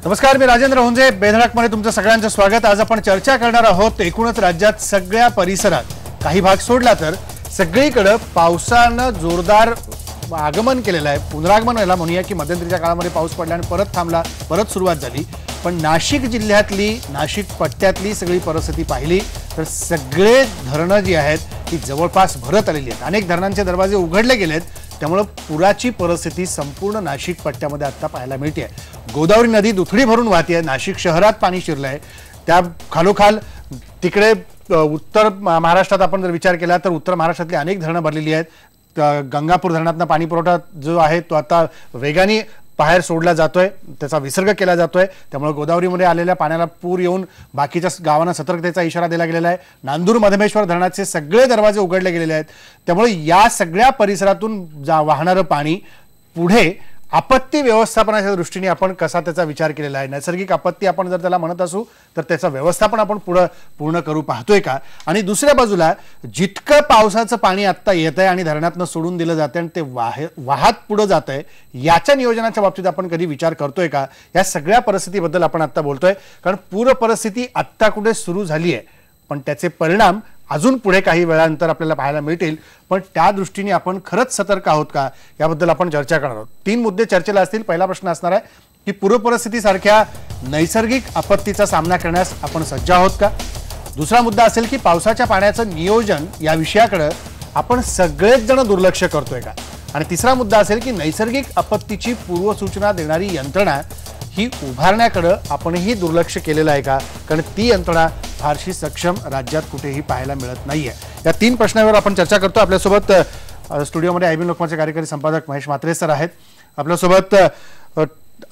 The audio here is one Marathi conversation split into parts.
नमस्कार, मी राजेंद्र हुंजे. बेधडकमध्ये तुमचं सगळ्यांचं स्वागत. आज आपण चर्चा करणार आहोत एकूणच राज्यात सगळ्या परिसरात, काही भाग सोडला तर सगळीकडे पावसानं जोरदार आगमन केलेलं आहे. पुनरागमन याला म्हणूया की मध्यंतरीच्या काळामध्ये पाऊस पडला आणि परत थांबला, परत सुरुवात झाली. पण नाशिक जिल्ह्यातली, नाशिक पट्ट्यातली सगळी परिस्थिती पाहिली तर सगळे धरणं जी आहेत ती जवळपास भरत आलेली आहेत. अनेक धरणांचे दरवाजे उघडले गेलेत. त्यामुळे पुराची परिस्थिती संपूर्ण नाशिक पट्ट्यामध्ये आता पाहायला मिळते. गोदावरी नदी दुथडी भरून वाहते. नाशिक शहरात पाणी शिरलंय. त्या खालोखाल तिकडे उत्तर महाराष्ट्रात आपण जर विचार केला तर उत्तर महाराष्ट्रातली अनेक धरणं भरलेली आहेत. गंगापूर धरणातनं पाणी पुरवठा जो आहे तो आता वेगाने बाहेर सोडला जातोय, त्याचा विसर्ग केला जातोय. त्यामुळे गोदावरीमध्ये आलेल्या पाण्याला पूर येऊन बाकीच्या गावांना सतर्कतेचा इशारा दिला गेलेला आहे. नांदूर मधमेश्वर धरणाचे सगळे दरवाजे उघडले गेलेले आहेत. त्यामुळे या सगळ्या परिसरातून वाहणारं पाणी पुढे आपत्ती व्यवस्थापनाच्या दृष्टीने आपण कसा त्याचा विचार केलेला आहे. नैसर्गिक आपत्ती आपण जर त्याला म्हणत असू तर त्याचं व्यवस्थापन आपण पूर्ण करू पाहतोय का. आणि दुसऱ्या बाजूला जितकं पावसाचं पाणी आत्ता येत आहे आणि धरणातनं सोडून दिलं जाते आणि ते वाहत पुढे जात आहे, याच्या नियोजनाच्या बाबतीत आपण कधी विचार करतोय का. या सगळ्या परिस्थितीबद्दल आपण आत्ता बोलतोय. कारण पूर परिस्थिती आत्ता कुठे सुरू झाली आहे, पण त्याचे परिणाम अजून पुढे काही वेळानंतर आपल्याला पाहायला मिळतील. पण त्या दृष्टीने आपण खरंच सतर्क आहोत का, याबद्दल आपण चर्चा करणार आहोत. 3 मुद्दे चर्चेला असतील. पहिला प्रश्न असणार आहे की पूर परिस्थितीसारख्या नैसर्गिक आपत्तीचा सामना करण्यास आपण सज्ज आहोत का. दुसरा मुद्दा असेल की पावसाच्या पाण्याचं नियोजन या विषयाकडे आपण सगळेच जण दुर्लक्ष करतोय का. आणि तिसरा मुद्दा असेल की नैसर्गिक आपत्तीची पूर्वसूचना देणारी यंत्रणा ही उभारण्याकडे आपणही दुर्लक्ष केलेलं आहे का. कारण ती यंत्रणा फारशी सक्षम राज्यात कुठेही पाहायला मिळत नाहीये. या 3 प्रश्नांवर आपण चर्चा करतो. आपल्यासोबत स्टुडिओमध्ये आयबीएन लोकमतचे कार्यकारी संपादक महेश म्हात्रे सर आहेत. आपल्यासोबत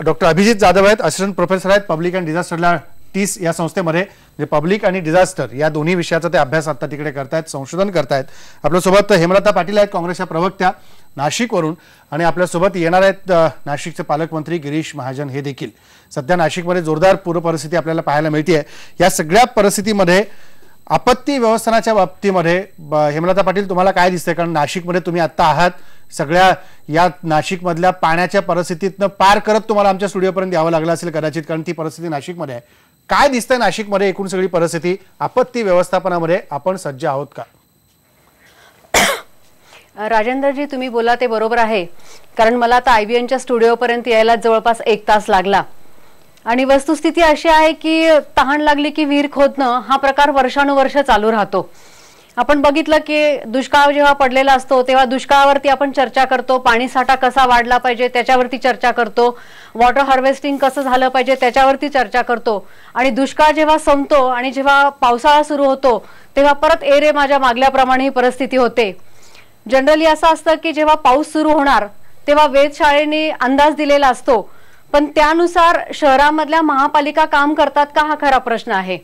डॉक्टर अभिजित जाधव आहेत, असिस्टंट प्रोफेसर आहेत पब्लिक अँड डिझास्टरला टीस या संस्थेमध्ये. म्हणजे पब्लिक आणि डिझास्टर या दोन्ही विषयाचा ते अभ्यास आता तिकडे करतायत, संशोधन करतायत. आपल्यासोबत हेमलता पाटील आहेत, काँग्रेसच्या प्रवक्त्या नाशिकवरून. आणि आपल्यासोबत येणार आहेत नाशिकचे पालकमंत्री गिरीश महाजन हे देखील. सध्या नाशिकमध्ये जोरदार पूर परिस्थिती आपल्याला पाहायला मिळते. या सगळ्या परिस्थितीमध्ये आपत्ती व्यवस्थापनाच्या बाबतीमध्ये हेमलता पाटील तुम्हाला काय दिसतंय. कारण नाशिकमध्ये तुम्ही आता आहात, सगळ्या या नाशिकमधल्या पाण्याच्या परिस्थितीतनं पार करत तुम्हाला आमच्या स्टुडिओपर्यंत यावं लागलं असेल कदाचित, कारण ती परिस्थिती नाशिकमध्ये आहे. काय दिसतंय नाशिकमध्ये एकूण सगळी परिस्थिती, आपत्ती व्यवस्थापनामध्ये आपण सज्ज आहोत का. राजेंद्रजी, तुम्ही बोला ते बरोबर आहे. कारण मला आता आयबीएनच्या स्टुडिओपर्यंत यायला जवळपास 1 तास लागला. आणि वस्तुस्थिती अशी आहे की तहान लागली की विहीर खोदणं हा प्रकार वर्षानुवर्ष चालू राहतो. आपण बघितलं की दुष्काळ जेव्हा पडलेला असतो तेव्हा दुष्काळावरती आपण चर्चा करतो, पाणी साठा कसा वाढला पाहिजे त्याच्यावरती चर्चा करतो, वॉटर हार्वेस्टिंग कसं झालं पाहिजे त्याच्यावरती चर्चा करतो. आणि दुष्काळ जेव्हा संपतो आणि जेव्हा पावसाळा सुरू होतो तेव्हा परत एरे माझ्या मागल्याप्रमाणे ही परिस्थिती होते. जनरली असं असतं की जेव्हा पाऊस सुरू होणार तेव्हा वेधशाळेने अंदाज दिलेला असतो, पण त्यानुसार शहरामधल्या महापालिका काम करतात का हा खरा प्रश्न आहे.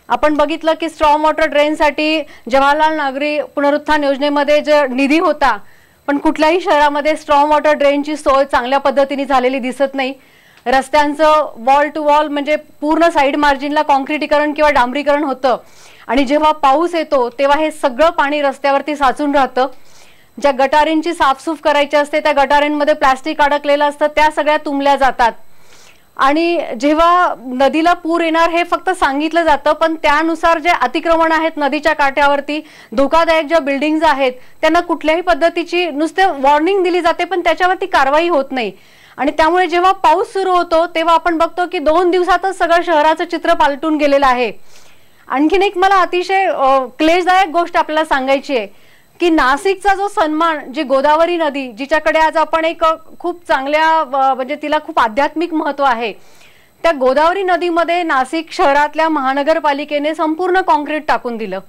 आपण बघितलं की स्ट्रॉम वॉटर ड्रेनसाठी जवाहरलाल नागरी पुनरुत्थान योजनेमध्ये जो निधी होता, पण कुठल्याही शहरामध्ये स्ट्रॉम वॉटर ड्रेनची सोय चांगल्या पद्धतीने झालेली दिसत नाही. रस्त्यांचं वॉल टू वॉल म्हणजे पूर्ण साईड मार्जिनला कॉन्क्रिटीकरण किंवा डांबरीकरण होतं. आणि जेव्हा पाऊस येतो तेव्हा हे सगळं पाणी रस्त्यावरती साचून राहतं. ज्या गटारींची साफसूफ करायची असते त्या गटारींमध्ये प्लास्टिक अडकलेलं असतं, त्या सगळ्या तुंबल्या जातात. आणि जेव्हा नदीला पूर येणार हे फक्त सांगितलं जातं, पण त्यानुसार जे अतिक्रमण आहेत नदीच्या काठ्यावरती, धोकादायक ज्या बिल्डिंग्स आहेत त्यांना कुठल्याही पद्धतीची नुसते वॉर्निंग दिली जाते, पण त्याच्यावरती कारवाई होत नाही. आणि त्यामुळे जेव्हा पाऊस सुरू होतो तेव्हा आपण बघतो की 2 दिवसातच सगळं शहराचं चित्र पालटून गेलेलं आहे. आणखीन एक मला अतिशय क्लेशदायक गोष्ट आपल्याला सांगायची आहे की नाशिकचा जो सन्मान, जी गोदावरी नदी जिच्याकडे आज आपण एक खूप चांगल्या म्हणजे तिला खूप आध्यात्मिक महत्व आहे, त्या गोदावरी नदीमध्ये नाशिक शहरातल्या महानगरपालिकेने संपूर्ण कॉन्क्रीट टाकून दिलं.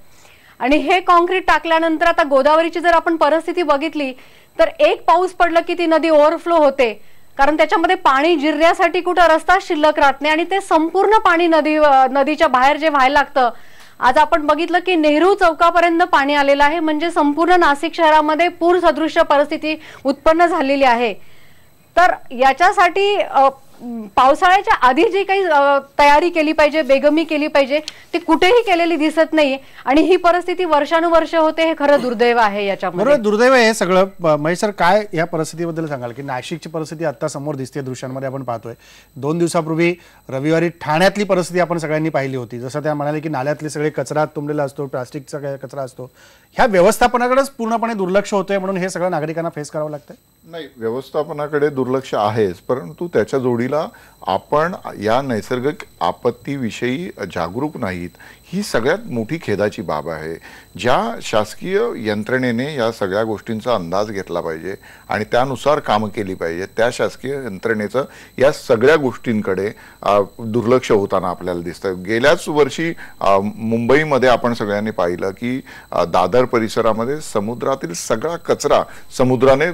आणि हे कॉन्क्रीट टाकल्यानंतर आता गोदावरीची जर आपण परिस्थिती बघितली तर एक पाऊस पडलं की ती नदी ओव्हरफ्लो होते. कारण त्याच्यामध्ये पाणी जिरण्यासाठी कुठं रस्ता शिल्लक राहत नाही आणि ते संपूर्ण पाणी नदीच्या बाहेर जे व्हायला लागतं. आज आपण बघितलं की नेहरू चौकापर्यंत पाणी आलेलं आहे, म्हणजे संपूर्ण नाशिक शहरामध्ये पूर सदृश्य परिस्थिती उत्पन्न झालेली आहे. तर याच्यासाठी पावसाळ्याच्या आधी जी काही तयारी केली पाहिजे, बेगमी केली पाहिजे, ती कुठेही केलेली दिसत नाही आणि ही परिस्थिती वर्षानुवर्ष होते. हे खरं दुर्दैव आहे. याच्यामध्ये बरोबर दुर्दैव आहे सगळं. महेश सर, काय या परिस्थितीबद्दल सांगाल की नाशिकची परिस्थिती आता समोर दिसते, दृश्यांमध्ये आपण पाहतोय. 2 दिवसापूर्वी रविवारी ठाण्यातली परिस्थिती आपण सगळ्यांनी पाहिली होती. जसं त्या म्हणाले की नाल्यातले सगळे कचरा तुंबलेला असतो, प्लास्टिकचा कचरा असतो. ह्या व्यवस्थापनाकडेच पूर्णपणे दुर्लक्ष होतंय म्हणून हे सगळं नागरिकांना फेस करावं लागतंय. नाही, व्यवस्थापनाकडे दुर्लक्ष आहेच, परंतु त्याच्या जोडीला आपण या नैसर्गिक आपत्तीविषयी जागरूक नाहीत, ही सगळ्यात मोठी खेदाची बाब आहे. ज्या शासकीय यंत्रणेने या सगळ्या गोष्टींचा अंदाज घेतला पाहिजे आणि त्यानुसार कामं केली पाहिजे, त्या शासकीय यंत्रणेचं या सगळ्या गोष्टींकडे दुर्लक्ष होताना आपल्याला दिसतं. गेल्याच वर्षी मुंबईमध्ये आपण सगळ्यांनी पाहिलं की दादर परिसरामध्ये समुद्रातील सगळा कचरा समुद्राने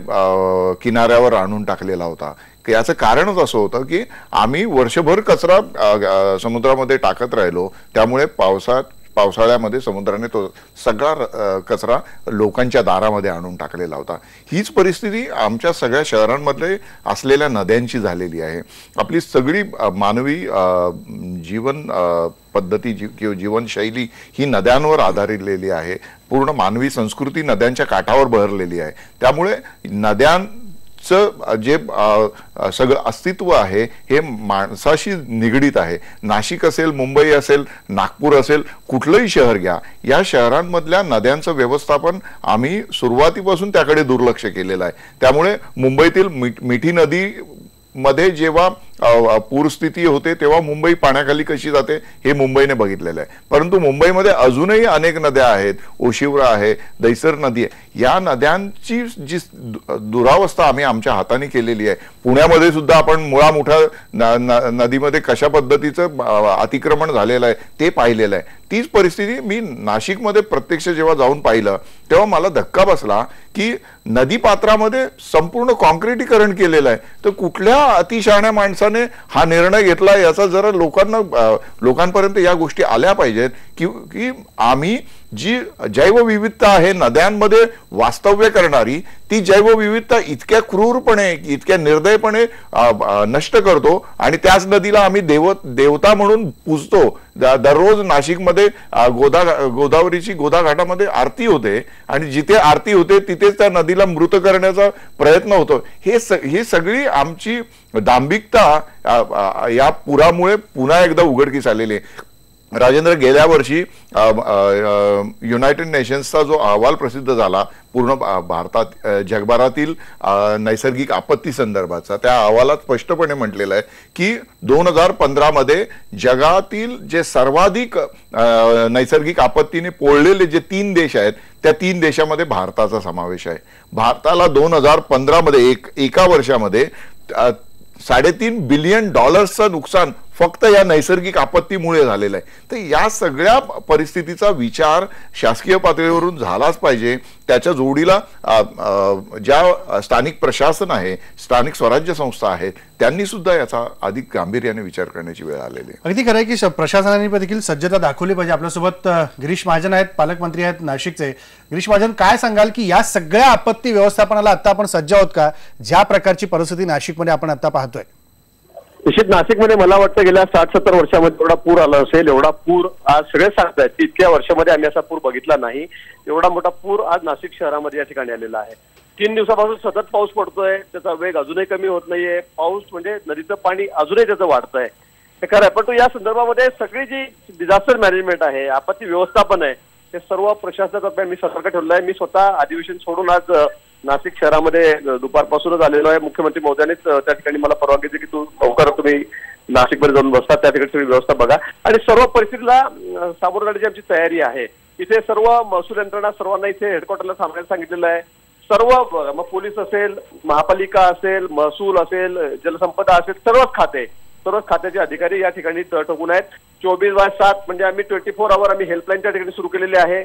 किनाऱ्यावर आणून टाकलेला होता. याचं कारणच असं होतं की आम्ही वर्षभर कचरा समुद्रामध्ये टाकत राहिलो, त्यामुळे पावसाळ्यामध्ये समुद्राने तो सगळा कचरा लोकांच्या दारामध्ये आणून टाकलेला होता. हीच परिस्थिती आमच्या सगळ्या शहरांमध्ये असलेल्या नद्यांची झालेली आहे. आपली सगळी मानवी जीवन पद्धती किंवा जीवनशैली ही नद्यांवर आधारलेली आहे. पूर्ण मानवी संस्कृती नद्यांच्या काठावर बहरलेली आहे. त्यामुळे जे सगळं अस्तित्व आहे हे माणसाशी निगडीत आहे. नाशिक असेल, मुंबई असेल, नागपूर असेल, कुठलंही शहर घ्या, या शहरांमधल्या नद्यांचं व्यवस्थापन आम्ही सुरुवातीपासून त्याकडे दुर्लक्ष केलेलं आहे. त्यामुळे मुंबईतील मिठी नदी मध्ये जेव्हा पूरस्थिती होते तेव्हा मुंबई पाण्याखाली कशी जाते हे मुंबईने बघितलेलं आहे. परंतु मुंबईमध्ये अजूनही अनेक नद्या आहेत. ओशिवरा आहे, दैसर नदी आहे. या नद्यांची जी दुरावस्था आम्ही आमच्या हाताने केलेली आहे. पुण्यामध्ये सुद्धा आपण मुळा मुठा नदीमध्ये कशा पद्धतीचं अतिक्रमण झालेलं आहे ते पाहिलेलं आहे. तीच परिस्थिती मी नाशिकमध्ये प्रत्यक्ष जेव्हा जाऊन पाहिलं तेव्हा मला धक्का बसला की नदी पात्रामध्ये संपूर्ण कॉन्क्रिटीकरण केलेलं आहे. तर कुठल्या अतिशहाण्या माणसाने हा निर्णय घेतला याचा जरा लोकांपर्यंत या गोष्टी आल्या पाहिजेत की आम्ही जी जैवविविधता आहे नद्यांमध्ये वास्तव्य करणारी, ती जैवविविधता इतक्या क्रूरपणे, इतक्या निर्दयपणे नष्ट करतो आणि त्याच नदीला आम्ही देवता म्हणून पूजतो. दररोज नाशिकमध्ये गोदावरीची गोदा घाटामध्ये आरती होते आणि जिथे आरती होते तिथेच त्या नदीला मृत करण्याचा प्रयत्न होतो. ही सगळी आमची दांभिकता या पुरामुळे पुन्हा एकदा उघडकीस आलेली आहे. राजेंद्र, गेल्या वर्षी युनायटेड नेशन्सचा जो अहवाल प्रसिद्ध झाला पूर्ण जगभरातील नैसर्गिक आपत्ती संदर्भाचा, त्या अहवालात स्पष्टपणे म्हटलेलं आहे की 2015 मध्ये जगातील जे सर्वाधिक नैसर्गिक आपत्तीने पोळलेले जे 3 देश आहेत त्या 3 देशामध्ये भारताचा समावेश आहे. भारताला 2015 मध्ये एका वर्षामध्ये $3.5 बिलियन नुकसान फक्त या नैसर्गिक आपत्तीमुळे झालेलं आहे. तर या सगळ्या परिस्थितीचा विचार शासकीय पातळीवरून झालाच पाहिजे. त्याच्या जोडीला ज्या स्थानिक प्रशासन आहे, स्थानिक स्वराज्य संस्था आहेत, त्यांनी सुद्धा याचा अधिक गांभीर्याने विचार करण्याची वेळ आलेली आहे. अगदी खरं आहे की प्रशासनाने देखील सज्जता दाखवली पाहिजे. आपल्यासोबत गिरीश महाजन आहेत, पालकमंत्री आहेत नाशिकचे. गिरीश महाजन, काय सांगाल की या सगळ्या आपत्ती व्यवस्थापनाला आता आपण सज्ज आहोत का, ज्या प्रकारची परिस्थिती नाशिकमध्ये आपण आता पाहतोय? निश्चित नाशिकमध्ये मला वाटतं गेल्या 60-70 वर्षामध्ये एवढा पूर आला असेल, एवढा पूर आज सगळे सांगतायत की इतक्या वर्षामध्ये आम्ही असा पूर बघितला नाही. एवढा मोठा पूर आज नाशिक शहरामध्ये या ठिकाणी आलेला आहे. 3 दिवसापासून सतत पाऊस पडतोय, त्याचा वेग अजूनही कमी होत नाहीये. पाऊस म्हणजे नदीचं पाणी अजूनही त्याचं वाढतंय, हे खरं आहे. पण या संदर्भामध्ये सगळी जी डिझास्टर मॅनेजमेंट आहे, आपत्ती व्यवस्थापन आहे, ते सर्व प्रशासनाचा मी सतर्क ठेवलं आहे. मी स्वतः अधिवेशन सोडून आज नाशिक शहरामध्ये दुपारपासूनच आलेलो आहे. मुख्यमंत्री महोदयांनीच त्या ठिकाणी मला परवानगी दिली की लवकर तुम्ही नाशिकमध्ये जाऊन बसता, त्या ठिकाणी सगळी व्यवस्था बघा आणि सर्व परिस्थितीला सामोरं जाण्याची आमची तयारी आहे. इथे सर्व महसूल यंत्रणा सर्वांना इथे हेडक्वार्टरला थांबण्यास सांगितलेलं आहे. सर्व मग पोलीस असेल, महापालिका असेल, महसूल असेल, जलसंपदा असेल, सर्वच खात्याचे अधिकारी या ठिकाणी टोकून आहेत. 24/7 म्हणजे आम्ही 24 आवर आम्ही हेल्पलाईन त्या ठिकाणी सुरू केलेली आहे.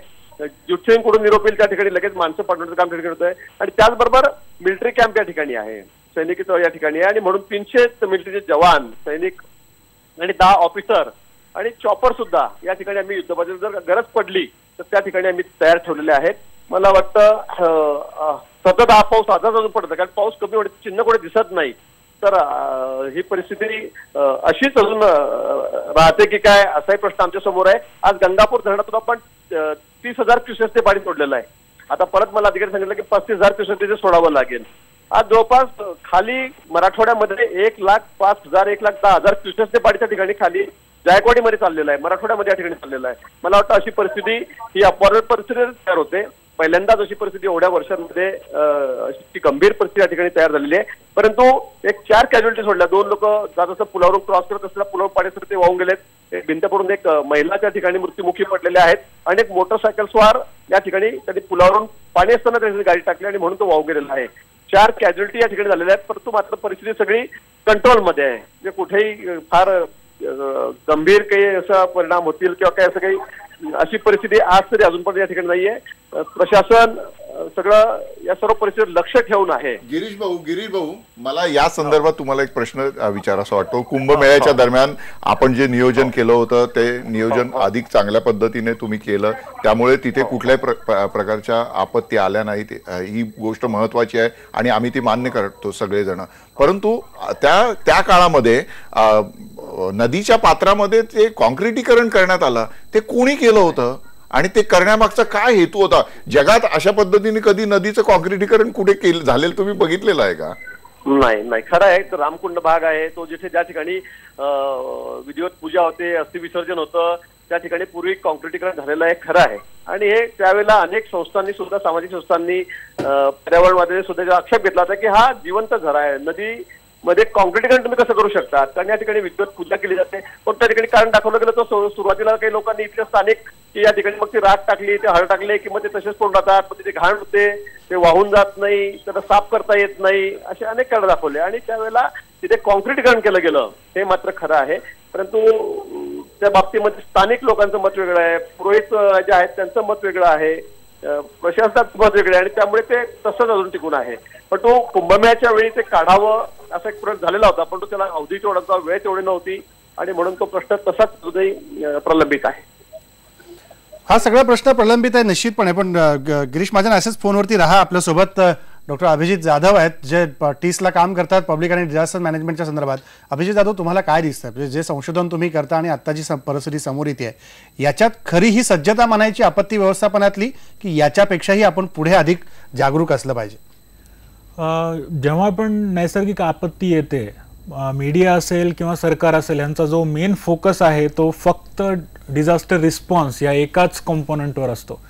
जुटसेंकडून निरोप येईल त्या ठिकाणी लगेच माणसं पाठवण्याचं काम त्या ठिकाणी होतंय आणि त्याचबरोबर मिलिटरी कॅम्प या ठिकाणी आहे, सैनिकी तळ या ठिकाणी आहे आणि म्हणून 300 मिलिटरीचे जवान, सैनिक आणि 10 ऑफिसर आणि चॉपर सुद्धा या ठिकाणी आम्ही युद्धपातळीवर जर गरज पडली तर त्या ठिकाणी आम्ही तयार ठेवलेले आहेत. मला वाटतं सतत हा पाऊस आजच अजून पडतो, कारण पाऊस कमी होण्याचं चिन्ह कुठे दिसत नाही. तर ही परिस्थिती अशीच अजून राहते की काय असाही प्रश्न आमच्या समोर आहे. आज गंगापूर धरणातून आपण 30,000 क्युसेक्स ते पाणी सोडलेलं आहे. आता परत मला अधिकारी सांगितलं की 35,000 क्युसेक्स ते सोडावं लागेल. आज जवळपास खाली मराठवाड्यामध्ये 1,05,000 1,10,000 क्युसेक्स ते पाणी त्या ठिकाणी खाली जायकवाडीमध्ये चाललेलं आहे, मराठवाड्यामध्ये या ठिकाणी चाललेलं आहे. मला वाटतं अशी परिस्थिती ही अपवादात्मक परिस्थिती तयार होते. पहिल्यांदाच अशी परिस्थिती एवढ्या वर्षांमध्ये अशी गंभीर परिस्थिती या ठिकाणी तयार झालेली आहे. परंतु एक 4 कॅज्युअलिटी सोडल्या. 2 लोक जात असं पुलावरून क्रॉस करत असताना पुलावर पाण्यासर ते वाहून गेलेत. एक भिंत पडून एक महिला त्या ठिकाणी मृत्युमुखी पडलेल्या आहेत आणि एक मोटरसायकल स्वार या ठिकाणी त्यांनी पुलावरून पाणी असताना त्याची गाडी टाकली आणि म्हणून तो वाहून गेलेला आहे. 4 कॅज्युअलिटी या ठिकाणी झालेल्या आहेत. परंतु मात्र परिस्थिती सगळी कंट्रोलमध्ये आहे. म्हणजे कुठेही फार गंभीर काही असा परिणाम होतील किंवा काही असं काही अशी परिस्थिती आज तरी अजूनपर्यंत या ठिकाणी नाहीये. प्रशासन सगळं या सर्व परिस्थितीवर लक्ष ठेवून आहे. गिरीश भाऊ, मला या संदर्भात तुम्हाला एक प्रश्न विचारासा वाटतो. कुंभमेळ्याच्या दरम्यान आपण जे नियोजन केलं होतं ते नियोजन अधिक चांगल्या पद्धतीने तुम्ही केलं, त्यामुळे तिथे कुठल्याही प्रकारच्या आपत्ती आल्या नाहीत. ही गोष्ट महत्वाची आहे आणि आम्ही ती मान्य करतो सगळेजण. परंतु त्या काळामध्ये नदीच्या पात्रामध्ये ते कॉन्क्रिटीकरण करण्यात आलं, ते कोणी केलं होतं आणि ते करण्यामागचा काय हेतू होता? जगात अशा पद्धतीने कधी नदीचं कॉन्क्रिटीकरण कुठे झालेलं तुम्ही बघितलेलं आहे का? नाही, खरं आहे. तर रामकुंड भाग आहे तो, जिथे ज्या ठिकाणी विधिवत पूजा होते, अस्थि विसर्जन होतं, त्या ठिकाणी पूर्वी कॉन्क्रिटीकरण झालेलं आहे, खरं आहे. आणि हे त्यावेळेला अनेक संस्थांनी सुद्धा, सामाजिक संस्थांनी, पर्यावरणवाद्यांनी सुद्धा आक्षेप घेतला होता की हा जिवंत झरा आहे, नदी मध्ये कॉन्क्रिटीकरण तुम्ही कसं करू शकता? कारण या ठिकाणी विद्युत पूजा केली जाते. पण त्या ठिकाणी कारण दाखवलं गेलं तर सुरुवातीला काही लोकांनी इथल्या स्थानिक की या ठिकाणी मग ती राख टाकली, ते हळ टाकले की मग ते तसेच पडून राहतात, मग तिथे घाण होते, ते वाहून जात नाही, त्याला साफ करता येत नाही, असे अनेक कारण दाखवले. आणि त्यावेळेला तिथे कॉन्क्रिटीकरण केलं गेलं, हे मात्र खरं आहे. परंतु त्या बाबतीमध्ये स्थानिक लोकांचं मत वेगळं आहे, पुरोहित जे आहेत त्यांचं मत वेगळं आहे, प्रशासनाचं मत वेगळं आहे आणि त्यामुळे ते तसंच अजून टिकून आहे. पण तो कुंभमेळ्याच्या वेळी ते काढावं असा एक प्रयत्न झालेला होता, पण तो त्याला अवधी तेवढा, वेळ तेवढी नव्हती आणि म्हणून तो प्रश्न तसाच अजूनही प्रलंबित आहे. हा सगळा प्रश्न प्रलंबित आहे निश्चितपणे. पण गिरीश महाजन, असेच फोनवरती राहा. आपल्यासोबत डॉक्टर अभिजित जाधव आहेत, जे टीसला काम करतात पब्लिक आणि डिझास्टर मॅनेजमेंटच्या संदर्भात. अभिजित जाधव, तुम्हाला काय दिसतं, म्हणजे जे संशोधन तुम्ही करता आणि आत्ताची परिस्थिती समोर येते, याच्यात खरी ही सज्जता म्हणायची आपत्ती व्यवस्थापनातली, की याच्यापेक्षाही आपण पुढे अधिक जागरूक असलं पाहिजे? जेव्हा पण नैसर्गिक आपत्ती येते, मीडिया असेल किंवा सरकार असेल, यांचा जो मेन फोकस आहे तो फक्त डिझास्टर रिस्पॉन्स या एकाच कॉम्पोनंटवर असतो.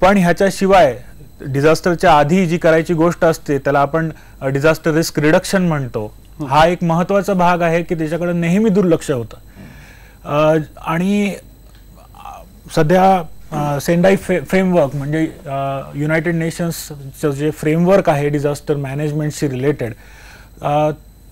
पण ह्याच्याशिवाय डिझास्टरच्या आधी जी करायची गोष्ट असते त्याला आपण डिझास्टर रिस्क रिडक्शन म्हणतो. हा एक महत्त्वाचा भाग आहे की त्याच्याकडे नेहमी दुर्लक्ष होतं. आणि सध्या सेंडाई फ्रेमवर्क म्हणजे युनायटेड नेशन्सचं जे फ्रेमवर्क आहे डिझास्टर मॅनेजमेंटशी रिलेटेड,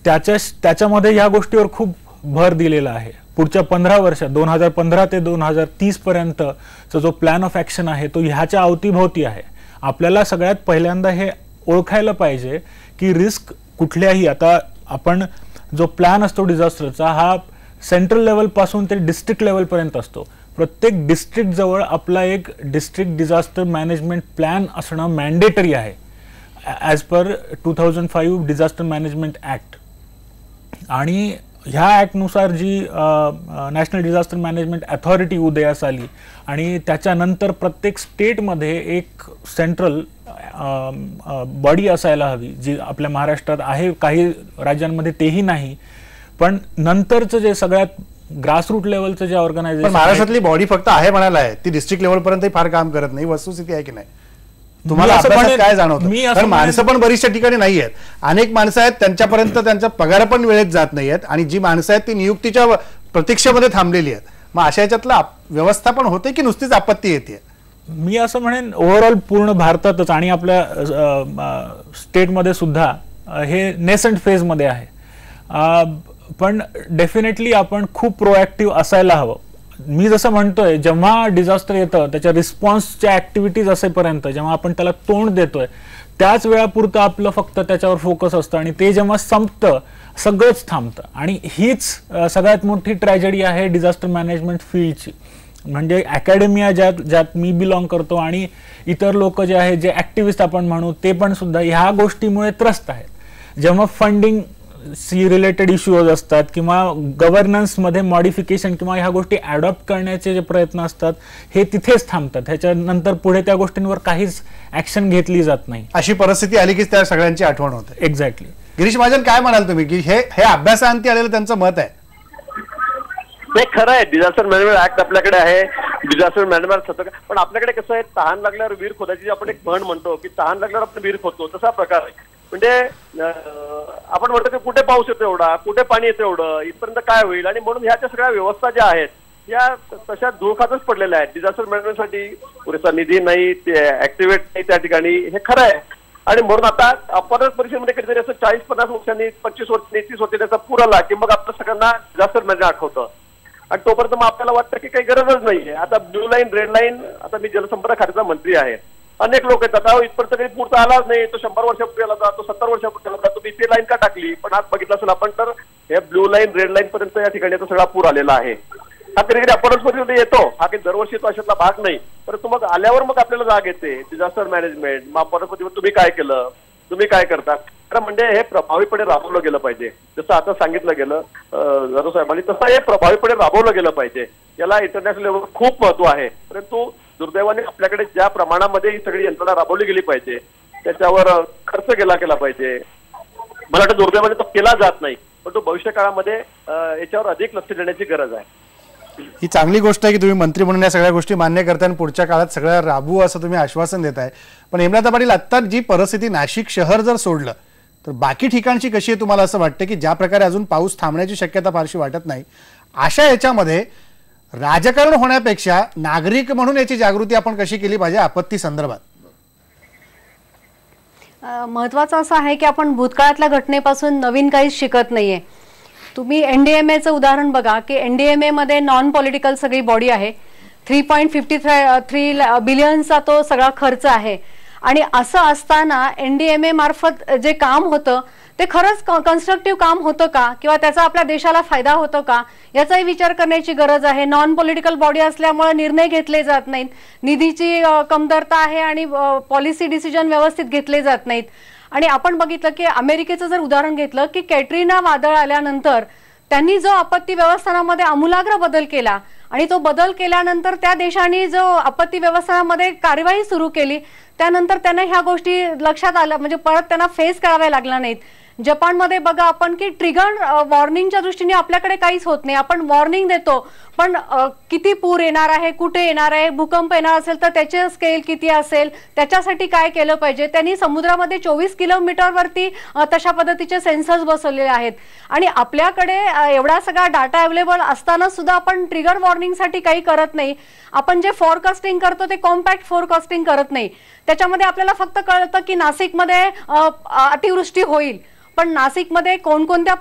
त्याच्यामध्ये ह्या गोष्टीवर खूप भर दिलेला आहे. पुढच्या 15 वर्षात 2015 ते 2030 पर्यंतचा जो प्लॅन ऑफ ॲक्शन आहे तो ह्याच्या अवतीभोवती आहे. आपल्याला सगळ्यात पहिल्यांदा हे ओळखायला पाहिजे की रिस्क कुठल्याही, आता आपण जो प्लॅन असतो डिझास्टरचा हा सेंट्रल लेवलपासून ते डिस्ट्रिक्ट लेवलपर्यंत असतो. प्रत्येक डिस्ट्रिक्ट जवळ आपला एक डिस्ट्रिक्ट डिझास्टर मॅनेजमेंट प्लॅन असणं मॅन्डेटरी आहे as per 2005 disaster management act. आणि ह्या ॲक्टनुसार जी नॅशनल डिझास्टर मॅनेजमेंट अथॉरिटी उदयास आली आणि त्याच्यानंतर प्रत्येक स्टेटमध्ये एक सेंट्रल बॉडी असायला हवी, जी आपल्या महाराष्ट्रात आहे, काही राज्यांमध्ये तेही नाही. पण नंतरचं जे सगळ्यात ग्रासरूट लेवलचं जे ऑर्गनायझेशन, महाराष्ट्रातली बॉडी फक्त आहे म्हणायला आहे, ती डिस्ट्रिक्ट लेवलपर्यंतही फार काम करत नाही. वस्तुस्थिती आहे की नाही? तुम्हाला अभ्यासात काय जाणवतं? कारण माणसं पण बरीचशा ठिकाणी नाही आहेत, अनेक माणसं आहेत त्यांच्यापर्यंत त्यांचा पगार पण वेळेत जात नाही आहेत आणि जी माणसं आहेत ती नियुक्तीच्या प्रतीक्षेमध्ये थांबलेली आहेत. मग अशा याच्यातलं व्यवस्थापन होते की नुसतीच आपत्ती येते? मी असं म्हणेन ओव्हरऑल पूर्ण भारतातच आणि आपल्या स्टेटमध्ये सुद्धा हे नेसंट फेजमध्ये आहे. पण डेफिनेटली आपण खूप प्रोएक्टिव्ह असायला हवं. मी जसं म्हणतोय, जेव्हा डिझास्टर येतं त्याच्या रिस्पॉन्सच्या ऍक्टिव्हिटीज असेपर्यंत, जेव्हा आपण त्याला तोंड देतोय त्याच वेळापुरतं आपलं फक्त त्याच्यावर फोकस असतं आणि ते जेव्हा संपतं सगळंच थांबतं. आणि हीच सगळ्यात मोठी ट्रॅजेडी आहे डिझास्टर मॅनेजमेंट फील्डची. म्हणजे अकॅडमिया ज्यात मी बिलॉंग करतो आणि इतर लोक जे आहेत, जे ऍक्टिव्हिस्ट आपण म्हणू, ते पण सुद्धा ह्या गोष्टीमुळे त्रस्त आहेत. जेव्हा फंडिंग रिलेटेड इश्यूज असतात किंवा गव्हर्नन्स मध्ये मॉडिफिकेशन किंवा ह्या गोष्टी अडॉप्ट करण्याचे जे प्रयत्न असतात हे तिथेच थांबतात. ह्याच्यानंतर पुढे त्या गोष्टींवर काहीच ऍक्शन घेतली जात नाही. अशी परिस्थिती आली की त्या सगळ्यांची आठवण होते. एक्झॅक्टली. गिरीश महाजन, काय म्हणाल तुम्ही की हे अभ्यासाअंती आलेलं त्यांचं मत आहे? नाही, खरं आहे. डिझास्टर मॅनेजमेंट ऍक्ट आपल्याकडे आहे, डिझास्टर मॅनेजमेंट सतत. पण आपल्याकडे कसं आहे, तहान लागल्यावर विहीर खोदायची आपण एक म्हण म्हणतो की तहान लागल्यावर आपण विहीर खोदतो, तसा प्रकार आहे. म्हणजे आपण म्हणतो की कुठे पाऊस येतो एवढा, कुठे पाणी येतं एवढं, इथपर्यंत काय होईल. आणि म्हणून ह्या सगळ्या व्यवस्था ज्या आहेत या तशा धुळखातच पडलेल्या आहेत. डिझास्टर मॅनेजमेंटसाठी पुरेसा निधी नाही, ते ऍक्टिव्हेट नाही त्या ठिकाणी, हे खरं आहे. आणि म्हणून आता अपघात परिषदेमध्ये कधीतरी असं 40-50 वर्षांनी, 25 वर्षांनी, 30 वर्षांनी त्याचा पूर आला की मग आपल्या सगळ्यांना डिझास्टर मॅनेजमेंट आठवतं. आणि तोपर्यंत मग आपल्याला वाटतं की काही गरजच नाहीये. आता ब्ल्यू लाईन, रेड लाईन, आता मी जलसंपदा खात्याचा मंत्री आहे, अनेक लोक येतात इथपर्यंत काही पूर आलाच नाही, तो 100 वर्षापूर्वी आला, तो 70 वर्षापूर्वी आला, तुम्ही इथे लाईन का टाकली. पण आज बघितलं असेल आपण तर हे ब्ल्यू लाईन, रेड लाईन पर्यंत या ठिकाणी तो सगळा पूर आलेला आहे. हा कधी कधी अपघात येतो, हा काही दरवर्षी तो अशातला भाग नाही. परंतु मग आल्यावर मग आपल्याला जाग येते डिझास्टर मॅनेजमेंट, मग अपघात तुम्ही काय केलं, तुम्ही काय करता. म्हणजे हे प्रभावीपणे राबवलं गेलं पाहिजे. जसं आता सांगितलं गेलं जाधव साहेबांनी, तसं हे प्रभावीपणे राबवलं गेलं पाहिजे. याला इंटरनॅशनल लेवलवर खूप महत्व आहे. परंतु दुर्दैवाने आपल्याकडे ज्या प्रमाणामध्ये ही सगळी यंत्रणा राबवली गेली पाहिजे त्याच्यावर खर्च केला पाहिजे. मला वाटतं दुर्दैवाने तो केला जात नाही. पण तो भविष्य काळामध्ये याच्यावर अधिक लक्ष देण्याची गरज आहे. ही चांगली गोष्ट आहे की तुम्ही मंत्री म्हणून या सगळ्या गोष्टी मान्य करताय आणि पुढच्या काळात सगळं राबवू असं तुम्ही आश्वासन देताय. पण हेमलता पाटील, आता जी परिस्थिती नाशिक शहर जर सोडलं तर बाकी ठिकाणची कशी आहे तुम्हाला असं वाटतं की ज्या प्रकारे अजून पाऊस थांबण्याची शक्यता फारशी वाटत नाही, अशा याच्यामध्ये राजकारण होण्यापेक्षा नागरिक म्हणून याची जागृती आपण कशी केली पाहिजे आपत्ती संदर्भात? महत्वाचं असं आहे की आपण भूतकाळातल्या घटनेपासून नवीन काहीच शिकत नाहीये. तुम्ही एनडीएमएचं उदाहरण बघा की एनडीएमए मध्ये नॉन पॉलिटिकल सगळी बॉडी आहे. 3.53 बिलियनचा तो सगळा खर्च आहे. आणि असं असताना एनडीएमए मार्फत जे काम होतं ते खरंच कन्स्ट्रक्टिव्ह काम होतं का, किंवा त्याचा आपल्या देशाला फायदा होतो का, याचाही विचार करण्याची गरज आहे. नॉन पॉलिटिकल बॉडी असल्यामुळे निर्णय घेतले जात नाहीत, निधीची कमतरता आहे आणि पॉलिसी डिसिजन व्यवस्थित घेतले जात नाहीत. आणि आपण बघितलं की अमेरिकेचं जर उदाहरण घेतलं की कॅटरीना वादळ आल्यानंतर त्यांनी जो आपत्ती व्यवस्थापनामध्ये आमूलाग्र बदल केला आणि तो बदल केल्यानंतर त्या देशाने जो आपत्ती व्यवस्थापनामध्ये कार्यवाही सुरू केली त्यानंतर त्यांना ह्या गोष्टी लक्षात आल्या, म्हणजे परत त्यांना फेस कराव्या लागल्या नाहीत. जपानमध्ये बघा आपण की ट्रिगर वॉर्निंगच्या दृष्टीने आपल्याकडे काहीच होत नाही. आपण वॉर्निंग देतो पण किती पूर येणार आहे, कुठे येणार आहे, भूकंप येणार असेल तर त्याचे स्केल किती असेल, त्याच्यासाठी काय केलं पाहिजे. त्यांनी समुद्रामध्ये 24 किलोमीटरवरती तशा पद्धतीचे सेन्सर्स बसवलेले आहेत. आणि आपल्याकडे एवढा सगळा डाटा अवेलेबल असताना सुद्धा आपण ट्रिगर वॉर्निंगसाठी काही करत नाही. आपण जे फोरकास्टिंग करतो ते कॉम्पॅक्ट फोरकास्टिंग करत नाही. त्याच्यामध्ये आपल्याला फक्त कळतं की नाशिकमध्ये अतिवृष्टी होईल, पण नाशिकमध्ये कोणकोणत्या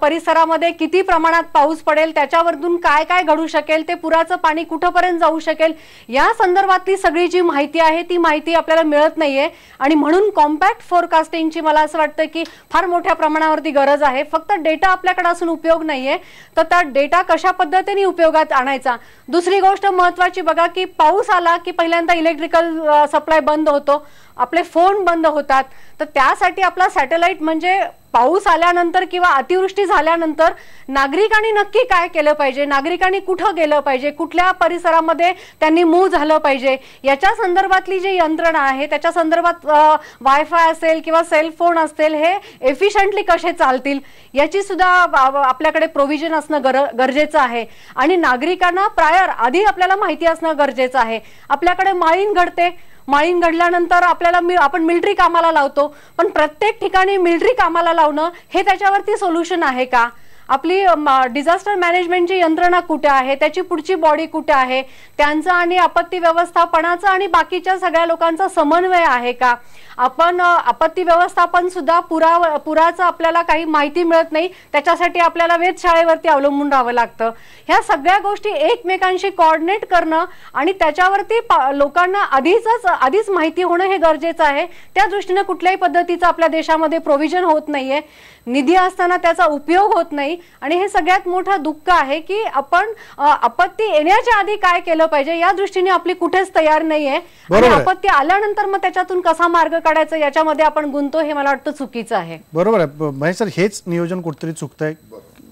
परिसरामध्ये किती प्रमाणात पाऊस पडेल, त्याच्यावरून काय काय घडू शकेल, ते पुराचं पाणी कुठपर्यंत जाऊ शकेल, या संदर्भातली सगळी जी माहिती आहे ती माहिती आपल्याला मिळत नाहीये. आणि म्हणून कॉम्पॅक्ट फोरकास्टिंगची मला असं वाटतं की फार मोठ्या प्रमाणावरती गरज आहे. फक्त डेटा आपल्याकडे असून उपयोग नाहीये, तर त्या डेटा कशा पद्धतीने उपयोगात आणायचा. दुसरी गोष्ट महत्वाची बघा की पाऊस आला की पहिल्यांदा इलेक्ट्रिकल सप्लाय बंद होतो, आपले फोन बंद होतात. तर त्यासाठी आपला सॅटेलाइट, म्हणजे पाऊस आल्यानंतर किंवा अतिवृष्टी झाल्यानंतर नागरिकांनी नक्की काय केलं पाहिजे, नागरिकांनी कुठं गेलं पाहिजे, कुठल्या परिसरामध्ये त्यांनी मूव्ह झालं पाहिजे, याच्या संदर्भातली जी यंत्रणा आहे त्याच्या संदर्भात वायफाय असेल किंवा सेलफोन असतील हे एफिशियंटली कसे चालतील याची सुद्धा आपल्याकडे प्रोव्हिजन असणं गरजेचं आहे. आणि नागरिकांना प्रायर आधी आपल्याला माहिती असणं गरजेचं आहे. आपल्याकडे माळीण घडते, माळीण घडल्यानंतर आपण मिलिटरी कामाला लावतो, पण प्रत्येक ठिकाणी मिलिटरी कामाला लावणं हे त्याच्यावरती सोल्युशन आहे का? आपली डिझास्टर मॅनेजमेंटची यंत्रणा कुठे आहे, त्याची पुढची बॉडी कुठे आहे, त्यांचा आणि आपत्ती व्यवस्थापनाचा आणि बाकीच्या सगळ्या लोकांचा समन्वय आहे का? आपण आपत्ती व्यवस्थापन सुद्धा पुराचं आपल्याला काही माहिती मिळत नाही, त्याच्यासाठी आपल्याला वेधशाळेवरती अवलंबून राहावं लागतं. ह्या सगळ्या गोष्टी एकमेकांशी कोऑर्डिनेट करणं आणि त्याच्यावरती लोकांना आधीच माहिती होणं हे गरजेचं आहे. त्या दृष्टीने कुठल्याही पद्धतीचं आपल्या देशामध्ये प्रोव्हिजन होत नाहीये, निधी असताना त्याचा उपयोग होत नाही. आणि हे सगळ्यात मोठं दुःख आहे की आपण आपत्ती येण्याच्या आधी काय केलं पाहिजे या दृष्टीने आपली कुठेच तयार नाहीये. आणि आपत्ती आल्यानंतर मग त्याच्यातून कसा मार्ग काढायचं याच्यामध्ये आपण गुंतो हे मला वाटतं चुकीचं आहे. बरोबर आहे महेश सर, हेच नियोजन कुठेतरी चुकतंय.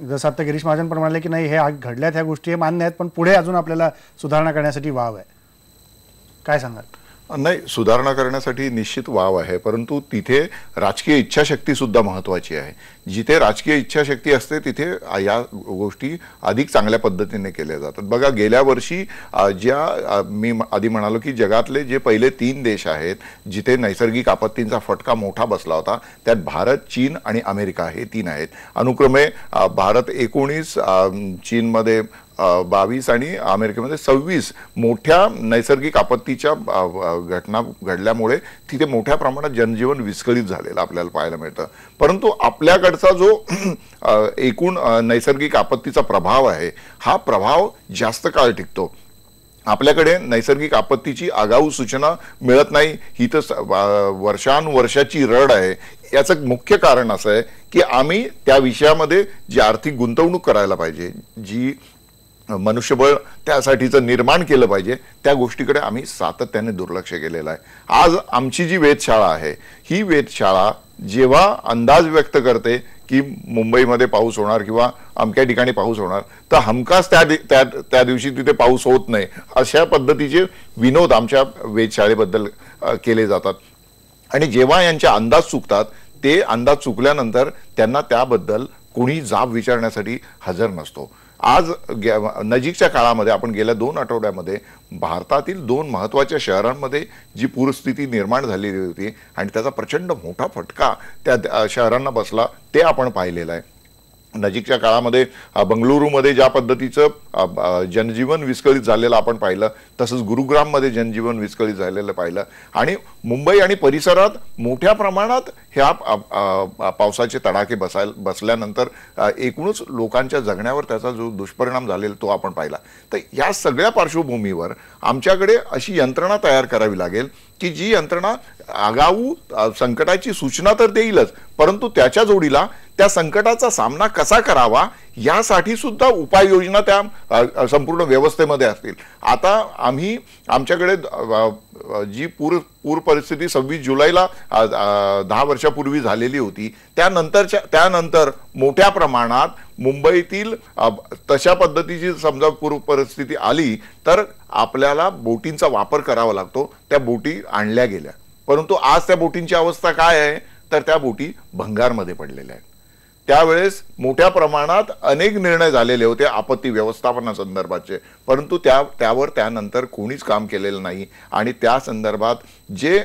जसं आता गिरीश महाजन पण म्हणाले की नाही हे घडल्यात ह्या गोष्टी हे मान्य आहेत, पण पुढे अजून आपल्याला सुधारणा करण्यासाठी वाव आहे. काय सांगाल? नाही, सुधारणा करण्यासाठी निश्चित वाव आहे, परंतु तिथे राजकीय इच्छाशक्ती सुद्धा महत्वाची आहे. जिथे राजकीय इच्छाशक्ती असते तिथे या गोष्टी अधिक चांगल्या पद्धतीने केल्या जातात. बघा, गेल्या वर्षी मी आधी म्हणालो की जगातले जे पहिले 3 देश आहेत जिथे नैसर्गिक आपत्तींचा फटका मोठा बसला होता, त्यात भारत, चीन आणि अमेरिका हे 3 आहेत. अनुक्रमे भारत 19, चीनमध्ये 22 आणि अमेरिकेमध्ये 26 मोठ्या नैसर्गिक आपत्तीच्या घटना घडल्यामुळे तिथे मोठ्या प्रमाणात जनजीवन विस्कळीत झालेलं आपल्याला पाहायला मिळतं. परंतु आपल्याकडचा जो एकूण नैसर्गिक आपत्तीचा प्रभाव आहे हा प्रभाव जास्त काळ टिकतो. आपल्याकडे नैसर्गिक आपत्तीची आगाऊ सूचना मिळत नाही, ही तर वर्षानुवर्षाची रड आहे. याचं मुख्य कारण असं आहे की आम्ही त्या विषयामध्ये जी आर्थिक गुंतवणूक करायला पाहिजे, जी मनुष्यबळ त्यासाठीचं निर्माण केलं पाहिजे, त्या गोष्टीकडे आम्ही सातत्याने दुर्लक्ष केलेलं आहे. आज आमची जी वेधशाळा आहे ही वेधशाळा जेव्हा अंदाज व्यक्त करते की मुंबईमध्ये पाऊस होणार किंवा अमक्या ठिकाणी पाऊस होणार, तर हमखास त्या दिवशी तिथे पाऊस होत नाही, अशा पद्धतीचे विनोद आमच्या वेधशाळेबद्दल केले जातात. आणि जेव्हा यांचे अंदाज चुकतात, ते अंदाज चुकल्यानंतर त्यांना त्याबद्दल कोणी जाब विचारण्यासाठी हजर नसतो. आज नजीकच्या काळामध्ये आपण गेल्या 2 आठवड्यामध्ये भारतातील 2 महत्त्वाच्या शहरांमध्ये जी पूरस्थिती निर्माण झालेली होती आणि त्याचा प्रचंड मोठा फटका त्या शहरांना बसला, ते आपण पाहिलेलं आहे. नजीकच्या काळामध्ये बंगळुरूमध्ये ज्या पद्धतीचं जनजीवन विस्कळीत झालेलं आपण पाहिलं, तसंच गुरुग्राममध्ये जनजीवन विस्कळीत झालेलं पाहिलं. आणि मुंबई आणि परिसरात मोठ्या प्रमाणात ह्या पावसाचे तडाखे बसल्यानंतर एकूणच लोकांच्या जगण्यावर त्याचा जो दुष्परिणाम झालेला तो आपण पाहिला. तर या सगळ्या पार्श्वभूमीवर आमच्याकडे अशी यंत्रणा तयार करावी लागेल की जी यंत्रणा आगाऊ संकटाची सूचना तर देईलच, परंतु त्याच्या जोडीला त्या संकटाचा सामना कसा करावा यासाठी सुद्धा उपाययोजना त्या संपूर्ण व्यवस्थेमध्ये असतील. आता आम्ही आमच्याकडे जी पूर परिस्थिती 26 जुलैला 10 वर्षापूर्वी झालेली होती, त्यानंतर मोठ्या प्रमाणात मुंबईतील तशा पद्धतीची समजा पूर परिस्थिती आली तर आपल्याला बोटींचा वापर करावा लागतो. त्या बोटी आणल्या गेल्या, परंतु आज त्या बोटींची अवस्था काय आहे तर त्या बोटी भंगारमध्ये पडलेल्या आहेत. त्यावेळेस मोठ्या प्रमाणात अनेक निर्णय झालेले होते आपत्ती व्यवस्थापनासंदर्भाचे, परंतु त्यावर त्यानंतर कोणीच काम केलेलं नाही. आणि त्या संदर्भात जे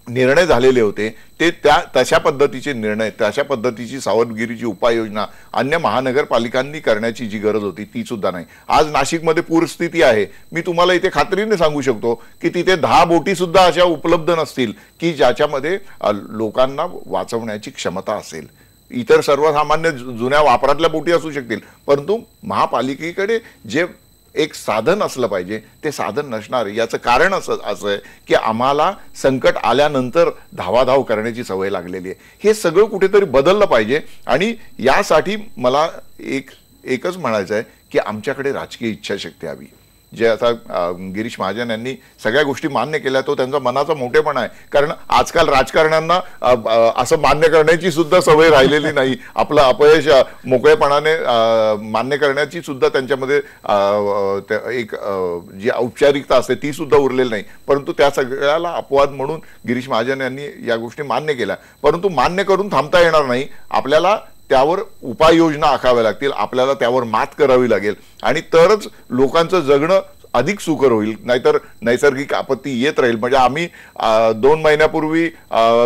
निर्णय झालेले होते ते तशा पद्धतीचे निर्णय, तशा पद्धतीची सावधगिरीची उपाययोजना अन्य महानगरपालिकांनी करण्याची जी गरज होती ती सुद्धा नाही. आज नाशिकमध्ये पूरस्थिती आहे, मी तुम्हाला इथे खात्रीने सांगू शकतो की तिथे 10 बोटी सुद्धा अशा उपलब्ध नसतील की ज्याच्यामध्ये लोकांना वाचवण्याची क्षमता असेल. इतर सर्वसामान्य जुन्या वापरातल्या बोटी असू शकतील, परंतु महापालिकेकडे जे एक साधन असलं पाहिजे ते साधन नसणार. याचं कारण असं आहे की आम्हाला संकट आल्यानंतर धावाधाव करण्याची सवय लागलेली आहे. हे सगळं कुठेतरी बदललं पाहिजे. आणि यासाठी मला एकच म्हणायचं आहे की आमच्याकडे राजकीय इच्छाशक्ती हवी. जे आता गिरीश महाजन यांनी सगळ्या गोष्टी मान्य केल्या, तो त्यांचा मनाचा मोठेपणा आहे. कारण आजकाल राजकारण्यांना असं मान्य करण्याची सुद्धा सवय राहिलेली नाही. आपलं अपयश मोकळेपणाने मान्य करण्याची सुद्धा त्यांच्यामध्ये एक जी औपचारिकता असते ती सुद्धा उरलेली नाही. परंतु त्या सगळ्याला अपवाद म्हणून गिरीश महाजन यांनी या गोष्टी मान्य केल्या. परंतु मान्य करून थांबता येणार नाही. आपल्याला त्यावर उपाययोजना आखाव्या लागतील, आपल्याला त्यावर मात करावी लागेल आणि तरच लोकांचं जगणं अधिक सुकर होईल. नाहीतर नैसर्गिक आपत्ती येत राहील. म्हणजे आम्ही 2 महिन्यापूर्वी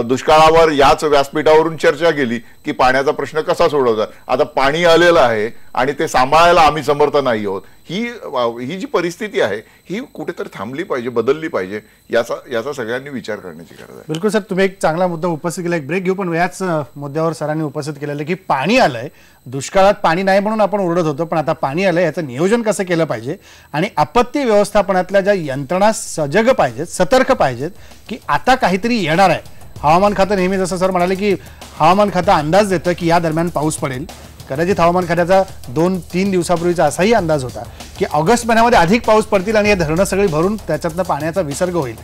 दुष्काळावर याच व्यासपीठावरून चर्चा केली की पाण्याचा प्रश्न कसा सोडवतात. आता पाणी आलेलं आहे आणि ते सांभाळायला आम्ही समर्थ नाही आहोत. ही जी परिस्थिती आहे ही कुठेतरी थांबली पाहिजे, बदलली पाहिजे. याचा सगळ्यांनी विचार करण्याची गरज आहे. बिलकुल सर, तुम्ही एक चांगला मुद्दा उपस्थित केला. एक ब्रेक घेऊ, पण याच मुद्द्यावर सरांनी उपस्थित केलेलं की पाणी आलंय, दुष्काळात पाणी नाही म्हणून आपण ओरडत होतो, पण आता पाणी आलंय याचं नियोजन कसं केलं पाहिजे आणि आपत्ती व्यवस्थापनातल्या ज्या यंत्रणा सजग पाहिजेत, सतर्क पाहिजेत की आता काहीतरी येणार आहे. हवामान खातं नेहमी जसं सर म्हणाले की हवामान खातं अंदाज देतं की या दरम्यान पाऊस पडेल. कदाचित हवामान खात्याचा 2-3 दिवसापूर्वीचा असाही अंदाज होता की ऑगस्ट महिन्यामध्ये अधिक पाऊस पडतील आणि हे धरणं सगळी भरून त्याच्यातनं पाण्याचा विसर्ग होईल.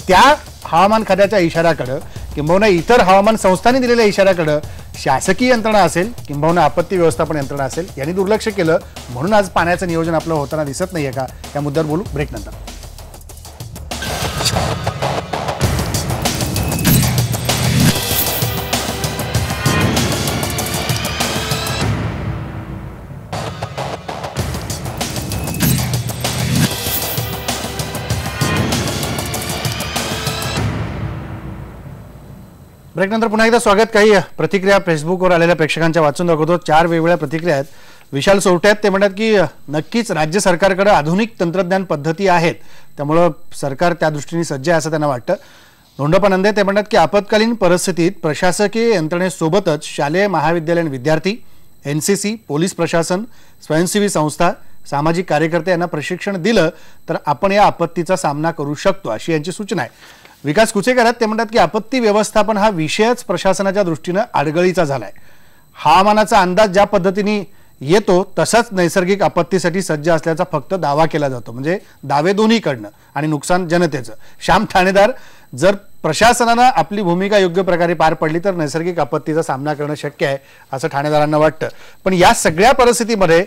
त्या हवामान खात्याच्या इशाऱ्याकडे किंबहुना इतर हवामान संस्थांनी दिलेल्या इशाऱ्याकडे शासकीय यंत्रणा असेल किंबहुना आपत्ती व्यवस्थापन यंत्रणा असेल यांनी दुर्लक्ष केलं म्हणून आज पाण्याचं नियोजन आपलं होताना दिसत नाहीये का? या मुद्द्यावर बोलू ब्रेक नंतर. ब्रेक नंतर पुन्हा एकदा स्वागत. काही प्रतिक्रिया फेसबुकवर आलेल्या प्रेक्षकांच्या वाचून दाखवतो. 4 वेगवेगळ्या प्रतिक्रिया आहेत. विशाल सोवटे आहेत, ते म्हणतात की नक्कीच राज्य सरकारकडे आधुनिक तंत्रज्ञान पद्धती आहेत, त्यामुळं सरकार त्या दृष्टीने सज्ज आहे असं त्यांना वाटतं. धोंडप्पा नंदे ते म्हणतात की आपत्कालीन परिस्थितीत प्रशासकीय यंत्रणेसोबतच शालेय महाविद्यालयीन विद्यार्थी, NCC, पोलीस प्रशासन, स्वयंसेवी संस्था, सामाजिक कार्यकर्ते यांना प्रशिक्षण दिलं तर आपण या आपत्तीचा सामना करू शकतो अशी यांची सूचना आहे. विकास कुचेकर आहेत, ते म्हणतात की आपत्ती व्यवस्थापन हा विषयच प्रशासनाच्या दृष्टीनं अडगळीचा झालाय. हवामानाचा अंदाज ज्या पद्धतीने येतो तसाच नैसर्गिक आपत्तीसाठी सज्ज असल्याचा फक्त दावा केला जातो, म्हणजे दावे दोन्हीकडनं आणि नुकसान जनतेचं. श्याम ठाणेदार, जर प्रशासनानं आपली भूमिका योग्य प्रकारे पार पडली तर नैसर्गिक आपत्तीचा सामना करणं शक्य आहे असं ठाणेदारांना वाटतं. पण या सगळ्या परिस्थितीमध्ये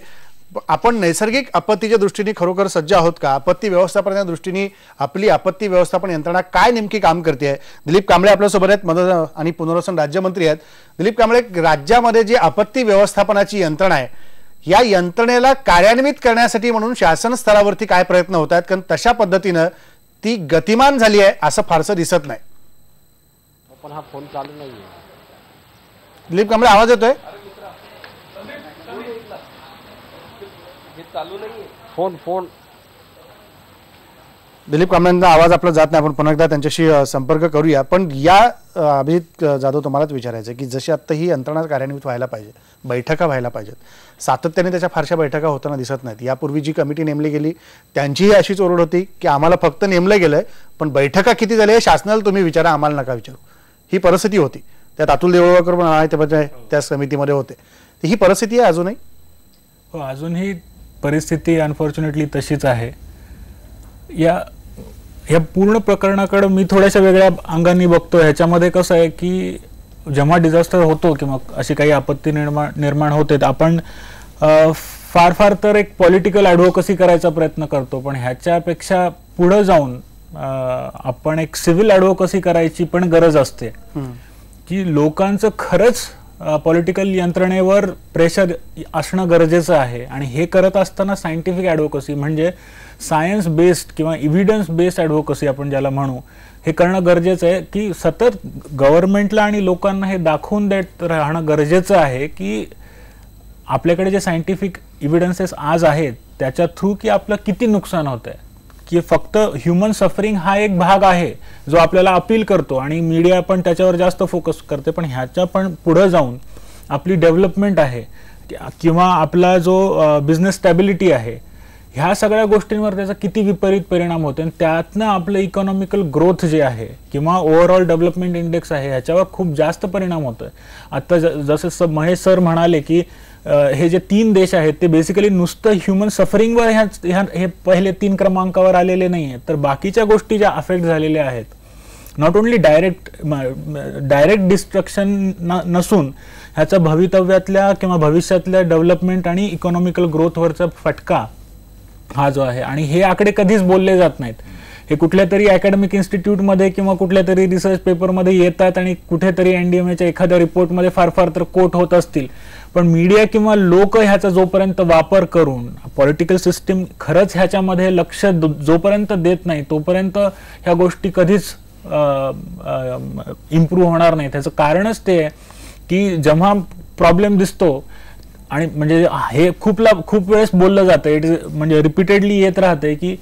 आपण नैसर्गिक आपत्तीच्या दृष्टीने खरोखर सज्ज आहोत का? आपत्ती व्यवस्थापनाच्या दृष्टीने आपली आपत्ती व्यवस्थापन यंत्रणा काय नेमकी काम करते? दिलीप कांबळे आपल्यासोबत आहेत, मदत आणि पुनर्वसन राज्यमंत्री आहेत. दिलीप कांबळे, राज्यामध्ये जी आपत्ती व्यवस्थापनाची यंत्रणा आहे या यंत्रणेला कार्यान्वित करण्यासाठी म्हणून शासन स्तरावरती काय प्रयत्न होत आहेत? कारण तशा पद्धतीनं ती गतिमान झाली आहे असं फारसं दिसत नाही. पण हा फोन चालू नाहीये. दिलीप कांबळे, आवाज येतोय? चालू नाहीये फोन. दिलीप कांबळेंचा आवाज आपला जात नाही. आपण पुन्हा एकदा त्यांच्याशी संपर्क करूया. पण या अभिजित जाधव, तुम्हालाच विचारायचं की जशी आता ही यंत्रणा कार्यान्वित व्हायला पाहिजे, बैठका व्हायला पाहिजेत, सातत्याने त्याच्या फारशा बैठका होताना दिसत नाहीत. यापूर्वी जी कमिटी नेमली गेली त्यांचीही अशीच ओरड होती की आम्हाला फक्त नेमलं गेलंय पण बैठका किती झाल्या शासनाला तुम्ही विचारा, आम्हाला नका विचारू. ही परिस्थिती होती. त्यात अतुल देवळकर पण त्या समितीमध्ये होते. ही परिस्थिती आहे अजूनही? हो, अजूनही परिस्थिती अनफॉर्च्युनेटली तशीच आहे. या पूर्ण प्रकरणाकडे मी थोड्याशा वेगळ्या अंगाने बघतो. ह्याच्यामध्ये कसं आहे की जेव्हा डिझास्टर होतो किंवा अशी काही आपत्ती निर्माण होते आपण फार तर एक पॉलिटिकल ॲडव्होकसी करायचा प्रयत्न करतो, पण ह्याच्यापेक्षा पुढे जाऊन आपण एक सिव्हिल ॲडव्होकसी करायची पण गरज असते की लोकांचं खरंच पॉलिटिकल यंत्रणेवर प्रेशर असणं गरजेचं आहे. आणि हे करत असताना सायंटिफिक ॲडव्होकसी म्हणजे सायन्स बेस्ड किंवा इव्हिडन्स बेस्ड ॲडव्होकसी आपण ज्याला म्हणू, हे करणं गरजेचं आहे की सतत गव्हर्नमेंटला आणि लोकांना हे दाखवून देत राहणं गरजेचं आहे की आपल्याकडे जे सायंटिफिक इव्हिडन्सेस आज आहेत त्याच्या थ्रू की आपलं किती नुकसान होत आहे, की फक्त ह्युमन सफरिंग हा एक भाग आहे जो आपल्याला अपील करतो आणि मीडिया पण त्याच्यावर जास्त फोकस करते. पण ह्याच्या पण पुढे जाऊन आपली डेव्हलपमेंट आहे किंवा आपला जो बिझनेस स्टॅबिलिटी आहे, ह्या सगळ्या गोष्टींवर त्याचा किती विपरीत परिणाम होते आणि त्यातनं आपलं इकॉनॉमिकल ग्रोथ जे आहे किंवा ओव्हरऑल डेव्हलपमेंट इंडेक्स आहे ह्याच्यावर खूप जास्त परिणाम होतोय. आता जसं महेश सर म्हणाले की हे जे 3 देश आहेत ते बेसिकली नुसतं ह्युमन सफरिंगवर हे पहिले 3 क्रमांकावर आलेले नाही आहेत, तर बाकीच्या गोष्टी ज्या अफेक्ट झालेल्या आहेत, नॉट ओनली डायरेक्ट डिस्ट्रक्शन नसून ह्याचा भवितव्यातल्या किंवा भविष्यातल्या डेव्हलपमेंट आणि इकॉनॉमिकल ग्रोथवरचा फटका हा जो आहे. आणि हे आकडे कधीच बोलले जात नाहीत. हे कुठल्या तरी अकॅडमिक इन्स्टिट्यूटमध्ये किंवा कुठल्या तरी रिसर्च पेपरमध्ये येतात आणि कुठेतरी NDMAच्या एखाद्या रिपोर्टमध्ये फार तर कोट होत असतील, पण मीडिया किंवा लोक ह्याचा जोपर्यंत वापर करून पॉलिटिकल सिस्टीम खरंच ह्याच्यामध्ये लक्ष जोपर्यंत देत नाही तोपर्यंत ह्या गोष्टी कधीच इम्प्रूव्ह होणार नाही. त्याचं कारणच ते आहे की जेव्हा प्रॉब्लेम दिसतो आणि म्हणजे हे खूप वेळेस बोललं जातं, म्हणजे रिपीटेडली येत राहते की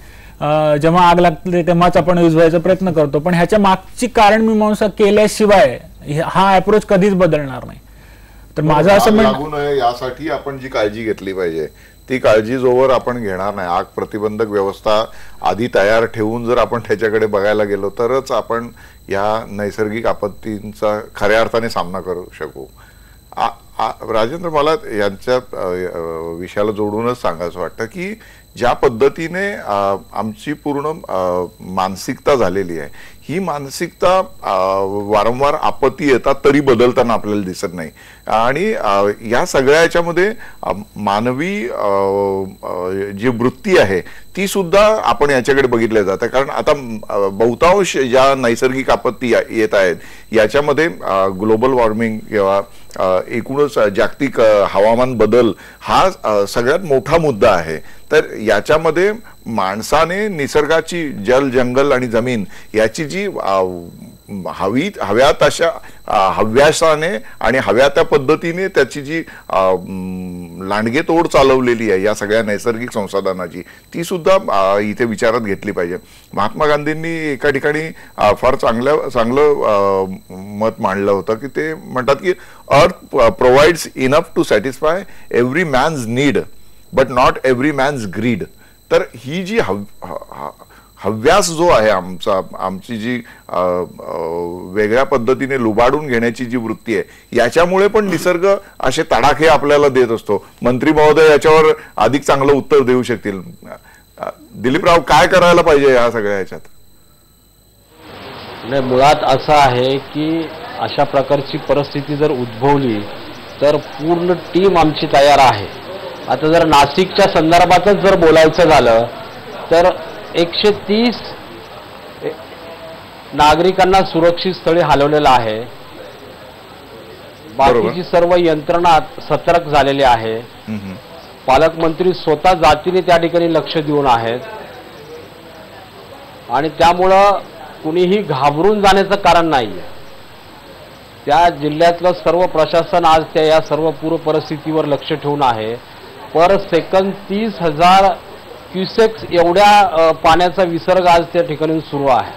जेव्हा आग लागते तेव्हाच आपण विझवायचा प्रयत्न करतो, पण ह्याच्या मागची कारण मीमांसा केल्याशिवाय हा अप्रोच कधीच बदलणार नाही. तर माझं असं लागू नये यासाठी आपण जी काळजी घेतली पाहिजे ती काळजी जोवर आपण घेणार नाही, आग प्रतिबंधक व्यवस्था आधी तयार ठेवून जर आपण त्याच्याकडे बघायला गेलो तरच आपण या नैसर्गिक आपत्तींचा खऱ्या अर्थाने सामना करू शकू. राजेंद्र, मला यांच्या विषयाला जोडूनच सांगायचं वाटतं की ज्या पद्धतीने आमची पूर्ण मानसिकता झालेली आहे, ही मानसिकता वारंवार आपत्ती येतात तरी बदलताना आपल्याला दिसत नाही. आणि या सगळ्या याच्यामध्ये मानवी जी वृत्ती आहे ती सुद्धा आपण याच्याकडे बघितल्या जाते. कारण आता बहुतांश ज्या नैसर्गिक आपत्ती येत आहेत याच्यामध्ये ग्लोबल वॉर्मिंग किंवा एकूणच जागतिक हवामान बदल हा सगळ्यात मोठा मुद्दा आहे. तर याच्यामध्ये माणसाने निसर्गाची जल, जंगल आणि जमीन याची जी हव्या तशा हव्यासाने आणि हव्या त्या पद्धतीने त्याची जी लांडगे तोड चालवलेली आहे या सगळ्या नैसर्गिक संसाधनाची, ती सुद्धा इथे विचारात घेतली पाहिजे. महात्मा गांधींनी एका ठिकाणी फार चांगलं मत मांडलं होतं की ते म्हणतात की earth provides enough to satisfy every man's need but not every man's greed. तर ही जी हव्यास जो आहे आमची जी वेगळ्या पद्धतीने लुबाडून घेण्याची जी वृत्ती आहे याच्यामुळे पण निसर्ग असे तडाखे आपल्याला देत असतो. मंत्री महोदय याच्यावर अधिक चांगलं उत्तर देऊ शकतील. दिलीपराव, काय करायला पाहिजे या सगळ्या ह्याच्यात? नाही, मुळात असं आहे की अशा प्रकारची परिस्थिती जर उद्भवली तर पूर्ण टीम आमची तयार आहे. आता जर नाशिकच्या संदर्भातच जर बोलायचं झालं तर 130 नागरिकांना सुरक्षित स्थळी हलवलेलं आहे. बाकीची सर्व यंत्रणा सतर्क झालेली आहे. पालकमंत्री स्वतः जातीने त्या ठिकाणी लक्ष देऊन आहेत आणि त्यामुळं कुणीही घाबरून जाण्याचं कारण नाही. त्या जिल्ह्यातलं सर्व प्रशासन आज या सर्व पूर परिस्थितीवर लक्ष ठेवून आहे. पर सेकंद 30,000 क्युसेक्स एवढ्या पाण्याचा विसर्ग आज त्या ठिकाणी सुरू आहे.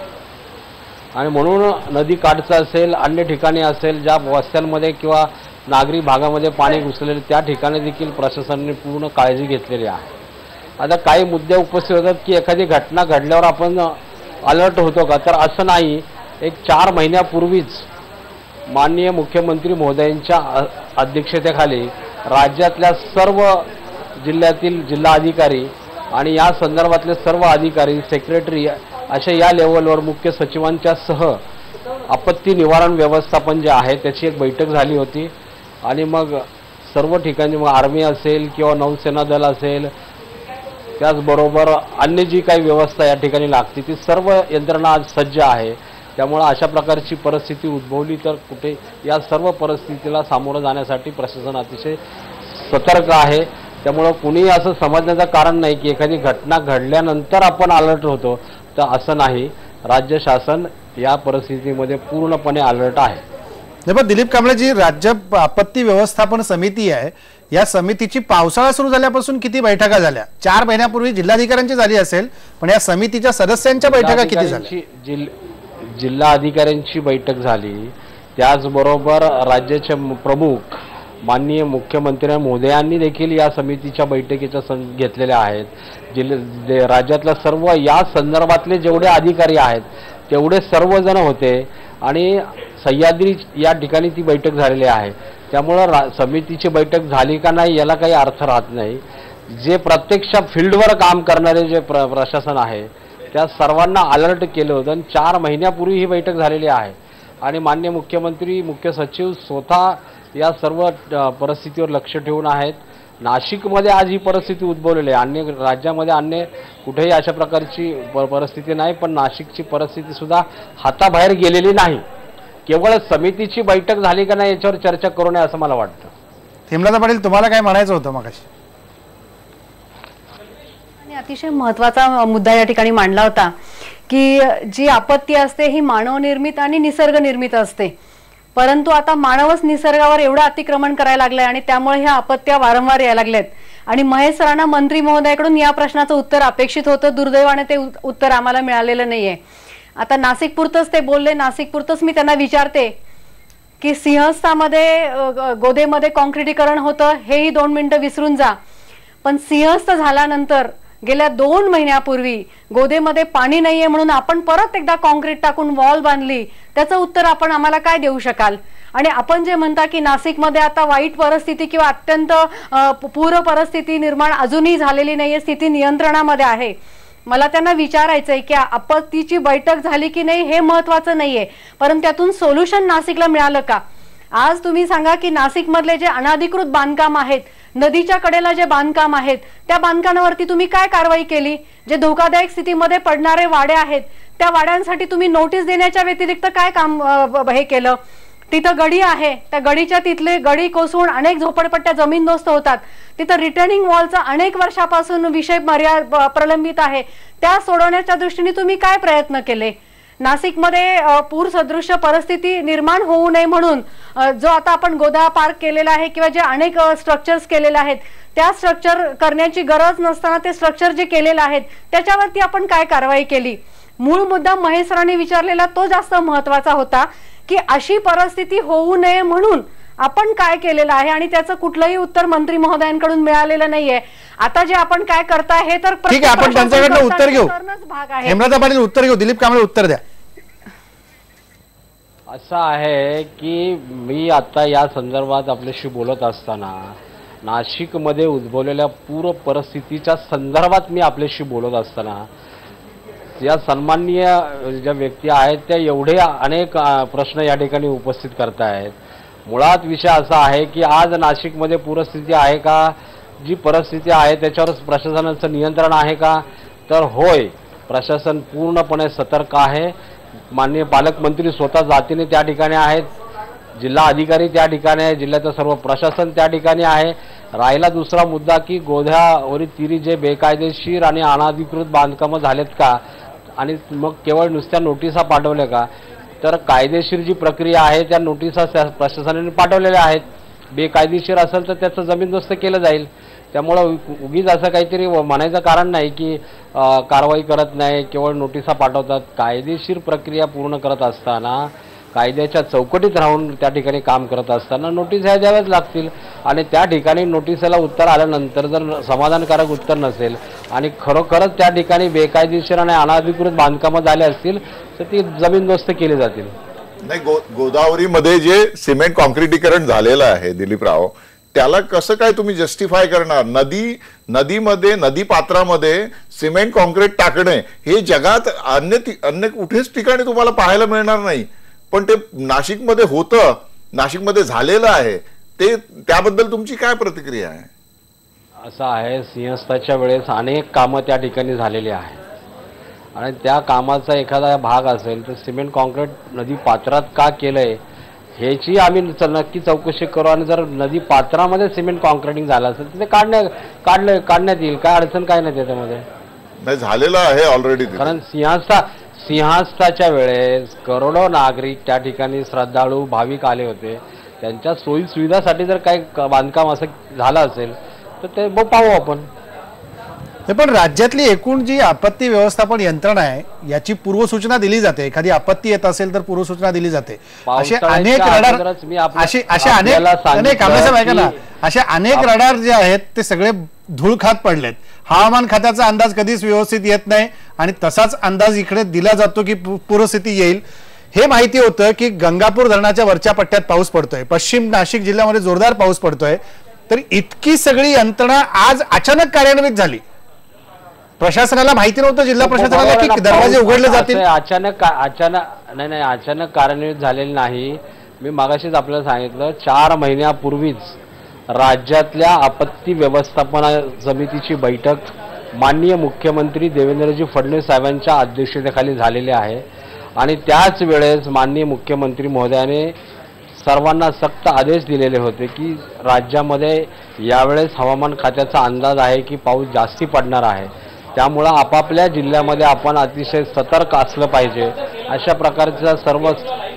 आणि म्हणून नदी काठचं असेल, अन्य ठिकाणी असेल, ज्या वस्त्यांमध्ये किंवा नागरी भागामध्ये पाणी घुसलेले त्या ठिकाणी देखील प्रशासनाने पूर्ण काळजी घेतलेली आहे. आता काही मुद्दे उपस्थित होतात की एखादी घटना घडल्यावर आपण अलर्ट होतो का, तर असं नाही. एक 4 महिन्यापूर्वीच माननीय मुख्यमंत्री महोदयांच्या अध्यक्षतेखाली राज्यातल्या सर्व जिल्ह्यातील जिल्हा अधिकारी आणि या संदर्भातले सर्व अधिकारी, सेक्रेटरी अशा या लेवलवर मुख्य सचिवांच्या सह आपत्ती निवारण व्यवस्थापन जे आहे त्याची एक बैठक झाली होती. आणि मग सर्व ठिकाणी मग आर्मी असेल किंवा नौसेना दल असेल, त्याचबरोबर अन्य जी काही व्यवस्था या ठिकाणी लागते ती सर्व यंत्रणा आज सज्ज आहे. त्यामुळे अशा प्रकारची परिस्थिती उद्भवली तर कुठे या सर्व परिस्थितीला सामोरं जाण्यासाठी प्रशासन अतिशय सतर्क आहे. त्यामुळं कुणीही असं समजण्याचं कारण नाही की एखादी घटना घडल्यानंतर आपण अलर्ट होतो, तर असं नाही. राज्य शासन या परिस्थितीमध्ये पूर्णपणे अलर्ट आहे. दिलीप कांबळेजी, राज्य आपत्ती व्यवस्थापन समिती आहे, या समितीची पावसाळा सुरू झाल्यापासून किती बैठका झाल्या? 4 महिन्यापूर्वी जिल्हाधिकाऱ्यांची झाली असेल, पण या समितीच्या सदस्यांच्या बैठका किती झाल्या? जिल्हा अधिकाऱ्यांची बैठक झाली. त्याचबरोबर राज्याचे प्रमुख माननीय मुख्यमंत्री महोदयांनी देखील या समितीच्या बैठकीच्या घेतलेल्या आहेत. राज्यातल्या सर्व या संदर्भातले जेवढे अधिकारी आहेत तेवढे सर्वजण होते आणि सह्याद्री या ठिकाणी ती बैठक झालेली आहे. त्यामुळं समितीची बैठक झाली का नाही याला काही अर्थ राहत नाही. जे प्रत्यक्ष फील्डवर काम करणारे जे प्रशासन आहे त्या सर्वांना अलर्ट केलं होतं आणि 4 महिन्यापूर्वी ही बैठक झालेली आहे. आणि माननीय मुख्यमंत्री, मुख्य सचिव स्वतः या सर्व परिस्थितीवर लक्ष ठेवून आहेत. नाशिकमध्ये आज ही परिस्थिती उद्भवलेली आहे. अन्य राज्यामध्ये अन्य कुठेही अशा प्रकारची परिस्थिती नाही, पण नाशिकची परिस्थिती सुद्धा हाताबाहेर गेलेली नाही. केवळ समितीची बैठक झाली का नाही याच्यावर चर्चा करू नये असं मला वाटतं. हेमलता पाटील, तुम्हाला काय म्हणायचं होतं मगाशी? अतिशय महत्वाचा मुद्दा या ठिकाणी मांडला होता की जी आपत्ती असते ही मानव निर्मित आणि निसर्ग निर्मित असते, परंतु आता मानवच निसर्गावर एवढं अतिक्रमण करायला लागलंय आणि त्यामुळे ह्या आपत्त्या वारंवार यायला लागल्यात. आणि महेश सरांना मंत्री महोदयाकडून या प्रश्नाचं उत्तर अपेक्षित होतं. दुर्दैवाने ते उत्तर आम्हाला मिळालेलं नाहीये. आता नाशिक पुरतच ते बोलले. नाशिक पुरतच मी त्यांना विचारते की सिंहस्थामध्ये गोदेमध्ये कॉन्क्रिटीकरण होतं हेही 2 मिनिटं विसरून जा, पण सिंहस्थ झाल्यानंतर गेल्या 2 महिन्यापूर्वी गोदेमध्ये पाणी नाहीये म्हणून आपण परत एकदा कॉन्क्रीट टाकून वॉल बांधली, त्याचं उत्तर आपण आम्हाला काय देऊ शकाल? आणि आपण जे म्हणता की नाशिकमध्ये आता वाईट परिस्थिती किंवा अत्यंत पूर परिस्थिती निर्माण अजूनही झालेली नाहीये, स्थिती नियंत्रणामध्ये आहे, मला त्यांना विचारायचंय की आपत्तीची बैठक झाली की नाही हे महत्वाचं नाहीये, परंतु त्यातून सोल्युशन नाशिकला मिळालं का? आज तुम्ही सांगा की नाशिकमधले जे अनाधिकृत बांधकाम आहेत, नदीच्या कडेला जे बांधकाम आहेत, त्या बांधकामावरती तुम्ही काय कारवाई केली? जे धोकादायक स्थितीमध्ये पडणारे वाडे आहेत त्या वाड्यांसाठी तुम्ही नोटीस देण्याच्या व्यतिरिक्त काय काम हे केलं? तिथं गडी आहे, त्या गडीच्या तिथले गडी कोसळून अनेक झोपडपट्ट्या जमीनदोस्त होतात, तिथं रिटर्निंग वॉलचा अनेक वर्षापासून विषय प्रलंबित आहे, त्या सोडवण्याच्या दृष्टीने तुम्ही काय प्रयत्न केले? नाशिकमध्ये पूर सदृश परिस्थिती निर्माण होऊ नये म्हणून जो आता आपण गोदा पार्क केलेला आहे किंवा जे अनेक स्ट्रक्चर्स केलेले आहेत, त्या स्ट्रक्चर करण्याची गरज नसताना ते स्ट्रक्चर जे केलेले आहेत त्याच्यावरती आपण काय कारवाई केली? मूळ मुद्दा महेश सरांनी विचारलेला तो जास्त महत्वाचा होता की अशी परिस्थिती होऊ नये म्हणून आपण काय केलेलं आहे, आणि त्याचं कुठलंही उत्तर मंत्री महोदयांकडून मिळालेलं नाहीये. आता जे आपण काय करताय हे तर ठीक आहे, आपण त्यांच्याकडनं उत्तर घेऊ. भाग आहे. हेमलता पाटील उत्तर घेऊ. दिलीप कांबळे उत्तर द्या. असं आहे की मी आता या संदर्भात आपल्याशी बोलत असताना नाशिकमध्ये उद्भवलेल्या पूर परिस्थितीच्या संदर्भात मी आपल्याशी बोलत असताना या सन्माननीय ज्या व्यक्ती आहेत त्या एवढे अनेक प्रश्न या ठिकाणी उपस्थित करतायत. मुळात विषय असा आहे की आज नाशिकमध्ये पूरस्थिती आहे का? जी परिस्थिती आहे त्याच्यावर प्रशासनाचं नियंत्रण आहे का? तर होय, प्रशासन पूर्णपणे सतर्क आहे. माननीय पालकमंत्री स्वतः जातीने त्या ठिकाणी आहेत, जिल्हा अधिकारी त्या ठिकाणी आहे, जिल्ह्याचं सर्व प्रशासन त्या ठिकाणी आहे. राहिला दुसरा मुद्दा की गोध्यावरील तीरी जे बेकायदेशीर आणि अनाधिकृत बांधकामं झालेत का, आणि मग केवळ नुसत्या नोटिसा पाठवल्या का? तर कायदेशीर जी प्रक्रिया आहे त्या नोटिसा प्रशासनाने पाठवलेल्या आहेत. बेकायदेशीर असेल तर त्याचं जमीनदोस्त केलं जाईल. त्यामुळं उगीच असं काहीतरी म्हणायचं कारण नाही की कारवाई करत नाही, केवळ नोटिसा पाठवतात. कायदेशीर प्रक्रिया पूर्ण करत असताना, कायद्याच्या चौकटीत राहून त्या ठिकाणी काम करत असताना नोटीस ह्या द्याव्याच लागतील. आणि त्या ठिकाणी नोटिसला उत्तर आल्यानंतर जर समाधानकारक उत्तर नसेल आणि खरोखरच त्या ठिकाणी बेकायदेशीर आणि अनाधिकृत बांधकामं झाले असतील तर ती जमीनदोस्त केली जातील. नाही, गोदावरीमध्ये जे सिमेंट कॉन्क्रिटीकरण झालेलं आहे दिलीपराव, त्याला कसं काय तुम्ही जस्टिफाय करणार? नदीमध्ये नदी पात्रामध्ये सिमेंट कॉन्क्रीट टाकणे हे जगात अन्य कुठेच ठिकाणी तुम्हाला पाहायला मिळणार नाही. पण ते नाशिकमध्ये होतं, नाशिकमध्ये झालेलं आहे, ते त्याबद्दल तुमची काय प्रतिक्रिया आहे? असं आहे, सिंहस्थाच्या वेळेस अनेक कामं त्या ठिकाणी झालेली आहेत आणि त्या कामाचा एखादा भाग असेल तर सिमेंट कॉन्क्रीट नदी पात्रात का केलंय ह्याची आम्ही नक्की चौकशी करू. आणि जर नदी पात्रामध्ये सिमेंट कॉन्क्रीटिंग झालं असेल तर ते काढण्यात येईल. काय अडचण काय नाही त्याच्यामध्ये. नाही, झालेलं आहे ऑलरेडी. कारण सिंहस्थाच्या वेळेस करोडो नागरिक त्या ठिकाणी श्रद्धाळू भाविक आले होते. त्यांच्या सोयी सुविधासाठी जर काही बांधकाम असं झालं असेल तर ते पाहू आपण. पण राज्यातली एकूण जी आपत्ती व्यवस्थापन यंत्रणा आहे याची पूर्वसूचना दिली जाते. एखादी आपत्ती येत असेल तर पूर्वसूचना दिली जाते. असे अनेक रडार असे अनेक रडार जे आहेत ते सगळे धूळ खात पडलेत. हवामान खात्याचा अंदाज कधीच व्यवस्थित येत नाही आणि तसाच अंदाज इकडे दिला जातो की पूरस्थिती येईल. हे माहिती होतं की गंगापूर धरणाच्या वरच्या पट्ट्यात पाऊस पडतोय, पश्चिम नाशिक जिल्ह्यामध्ये जोरदार पाऊस पडतोय, तर इतकी सगळी यंत्रणा आज अचानक कार्यान्वित झाली. प्रशासनाला माहिती नव्हतं, जिल्हा प्रशासनाला, की दरवाजे उघडले जातील. अचानक कार्यान्वित झालेली नाही. मी मागाशीच आपल्याला सांगितलं, 4 महिन्यापूर्वीच राज्यातल्या आपत्ती व्यवस्थापन समितीची बैठक माननीय मुख्यमंत्री देवेंद्रजी फडणवीस साहेबांच्या अध्यक्षतेखाली झालेली आहे. आणि त्याच वेळेस माननीय मुख्यमंत्री महोदयाने सर्वांना सक्त आदेश दिलेले होते की राज्यामध्ये यावेळेस हवामान खात्याचा अंदाज आहे की पाऊस जास्ती पडणार आहे, त्यामुळं आपापल्या जिल्ह्यामध्ये आपण अतिशय सतर्क असलं पाहिजे, अशा प्रकारच्या सर्व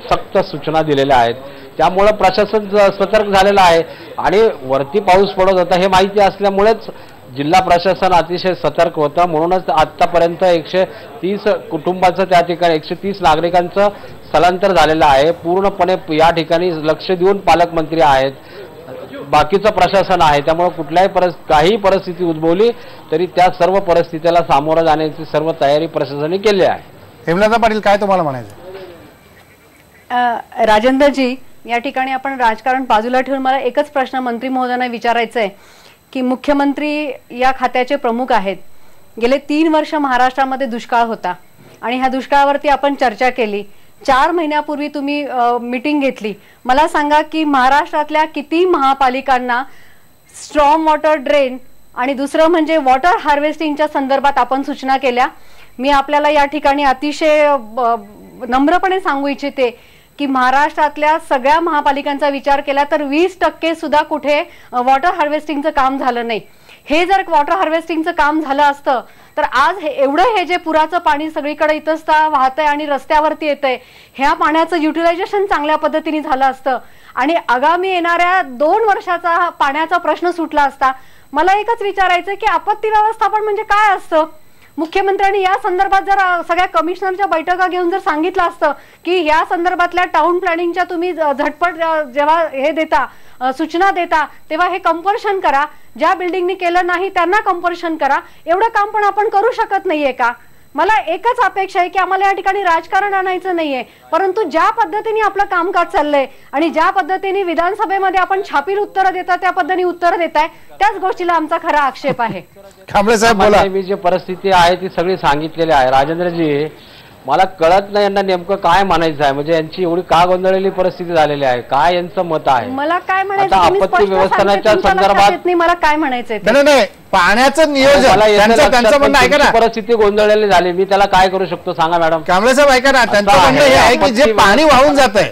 सक्त सूचना दिलेल्या आहेत. त्यामुळं प्रशासन सतर्क झालेलं आहे आणि वरती पाऊस पडत होता हे माहिती असल्यामुळेच जिल्हा प्रशासन अतिशय सतर्क होतं. म्हणूनच आत्तापर्यंत 130 कुटुंबाचं त्या ठिकाणी 130 नागरिकांचं स्थलांतर झालेलं आहे. पूर्णपणे या ठिकाणी लक्ष देऊन पालकमंत्री आहेत, बाकीचं प्रशासन आहे. त्यामुळे कुठल्याही काही परिस्थिती उद्भवली तरी त्या सर्व परिस्थितीला सामोरं जाण्याची सर्व तयारी प्रशासनाने केली आहे. हेमलता पाटील, काय तुम्हाला म्हणायचं? राजेंद्रजी, या ठिकाणी आपण राजकारण बाजूला ठेवून मला एकच प्रश्न मंत्री महोदयांना विचारायचा आहे की मुख्यमंत्री या खात्याचे प्रमुख आहेत. गेले 3 वर्ष महाराष्ट्रामध्ये दुष्काळ होता आणि ह्या दुष्काळावरती आपण चर्चा केली. 4 महिन्यापूर्वी तुम्ही मीटिंग घेतली. मला सांगा की महाराष्ट्रातल्या किती महापालिकांना स्ट्रॉम वॉटर ड्रेन आणि दुसरं म्हणजे वॉटर हार्वेस्टिंगच्या संदर्भात आपण सूचना केल्या. मी आपल्याला या ठिकाणी अतिशय नम्रपणे सांगू इच्छिते की महाराष्ट्रातल्या सगळ्या महापालिकांचा विचार केला तर 20% सुद्धा कुठे वॉटर हार्वेस्टिंगचं काम झालं नाही. हे जर वॉटर हार्वेस्टिंगचं काम झालं असतं तर आज हे जे पुराचं पाणी सगळीकडे इतस्ता वाहतंय आणि रस्त्यावरती येतंय, ह्या पाण्याचं युटिलायझेशन चांगल्या पद्धतीने झालं असतं आणि आगामी येणाऱ्या 2 वर्षाचा पाण्याचा प्रश्न सुटला असता. मला एकच विचारायचं की आपत्ती व्यवस्थापन म्हणजे काय असतं. मुख्यमंत्र्यांनी या संदर्भात जर सगळ्या कमिशनरच्या बैठका घेऊन जर सांगितलं असतं की या संदर्भातल्या टाउन प्लॅनिंगच्या तुम्ही झटपट जेव्हा हे देता सूचना देता तेव्हा हे कंपल्शन करा, ज्या बिल्डिंगनी केलं नाही त्यांना कंपल्शन करा. एवढं काम पण आपण करू शकत नाहीये का. मला एकच अपेक्षा आहे की आम्हाला या ठिकाणी राजकारण आणायचं नाहीये, परंतु ज्या पद्धतीने आपलं कामकाज चाललंय आणि ज्या पद्धतीने विधानसभेमध्ये आपण छापील उत्तरं देता त्या पद्धतीने उत्तर देताय त्याच गोष्टीला आमचा खरा आक्षेप आहे. कांबळे साहेब बोला. मी जी परिस्थिती आहे ती सगळी सांगितलेली आहे. राजेंद्रजी, मला कळत नाही यांना नेमकं काय म्हणायचं आहे. म्हणजे यांची एवढी का गोंधळलेली परिस्थिती झालेली आहे, काय यांचं मत आहे. मला काय म्हणायचं आपत्ती व्यवस्थापनाच्या संदर्भात मला काय म्हणायचंय नाही, पाण्याचं नियोजन त्यांचं म्हणणं ऐका ना. परिस्थिती गोंधळलेली झाली, मी त्याला काय करू शकतो सांगा मॅडम. कांबळे साहेब ऐका ना, त्यांचं म्हणणं हे आहे की जे पाणी वाहून जात आहे.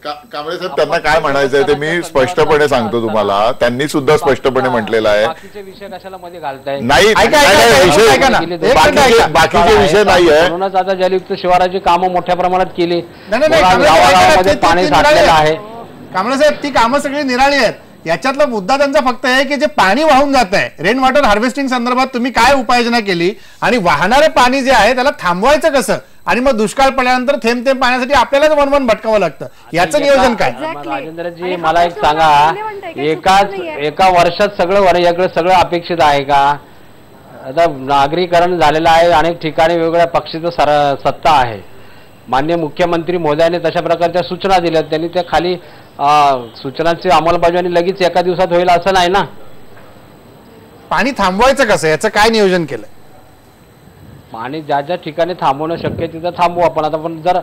कांबळे साहेब, त्यांना काय म्हणायचंय ते मी स्पष्टपणे सांगतो तुम्हाला. त्यांनी सुद्धा स्पष्टपपणे म्हटलेलं आहे. बाकीचे विषय कशाला मध्ये घालताय. नाही, बाकीचे विषय नाही आहे. म्हणूनच आता जलयुक्त शिवाराची कामं मोठ्या प्रमाणात केली, गावागावामध्ये पाणी साठलेलं आहे. कांबळे साहेब, ती कामं सगळी निराळी आहेत. याच्यातला मुद्दा त्यांचा फक्त आहे की जे पाणी वाहून जात आहे, रेन वॉटर हार्वेस्टिंग संदर्भात तुम्ही काय उपाययोजना केली आणि वाहणारे पाणी जे आहे त्याला थांबवायचं कसं आणि मग दुष्काळ पडल्यानंतर थेंब थेंब पाण्यासाठी आपल्यालाच वन भटकावं लागतं. याचं नियोजन काय. राजेंद्रजी, मला एक सांगा, एका वर्षात सगळं अपेक्षित आहे का. आता नागरीकरण झालेलं आहे, अनेक ठिकाणी वेगवेगळ्या पक्षाचं सत्ता आहे. माननीय मुख्यमंत्री महोदयांनी तशा प्रकारच्या सूचना दिल्या, त्यांनी त्या खाली सूचनांची अंमलबजावणी लगेच एका दिवसात होईल असं नाही ना. पाणी थांबवायचं कसं, याचं काय नियोजन केलं. पाणी ज्या ज्या ठिकाणी थांबवणं शक्य तिथं थांबवू आपण. आता पण जर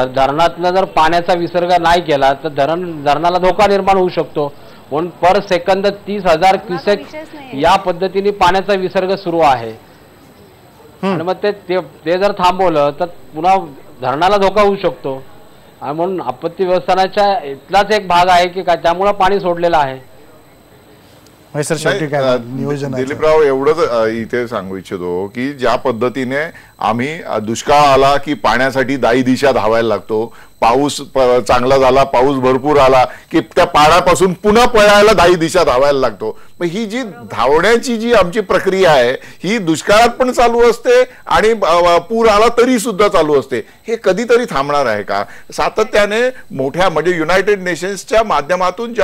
धरणातनं जर पाण्याचा विसर्ग नाही केला तर धरणाला धोका निर्माण होऊ शकतो. म्हणून पर सेकंद 30,000 क्युसेक या पद्धतीने पाण्याचा विसर्ग सुरू आहे आणि मग ते जर थांबवलं तर पुन्हा धरणाला धोका होऊ शकतो. आणि म्हणून आपत्ती व्यवस्थापनाच्या इथलाच एक भाग आहे की काय त्यामुळे पाणी सोडलेलं आहे. दिलीपराव, एवढंच इथे सांगू इच्छितो की ज्या पद्धतीने आम्ही दुष्काळ आला की पाण्यासाठी दाई दिशा धावायला लागतो. पाऊस चांगला झाला, पाऊस भरपूर आला की त्या पाण्यापासून पुन्हा पळायला दाई दिशा धावायला लागतो. पण ही जी धावण्याची जी आमची प्रक्रिया आहे ही दुष्काळात पण चालू असते आणि पूर आला तरी सुद्धा चालू असते. हे कधीतरी थांबणार आहे का. सातत्याने मोठ्या म्हणजे युनायटेड नेशन्सच्या माध्यमातून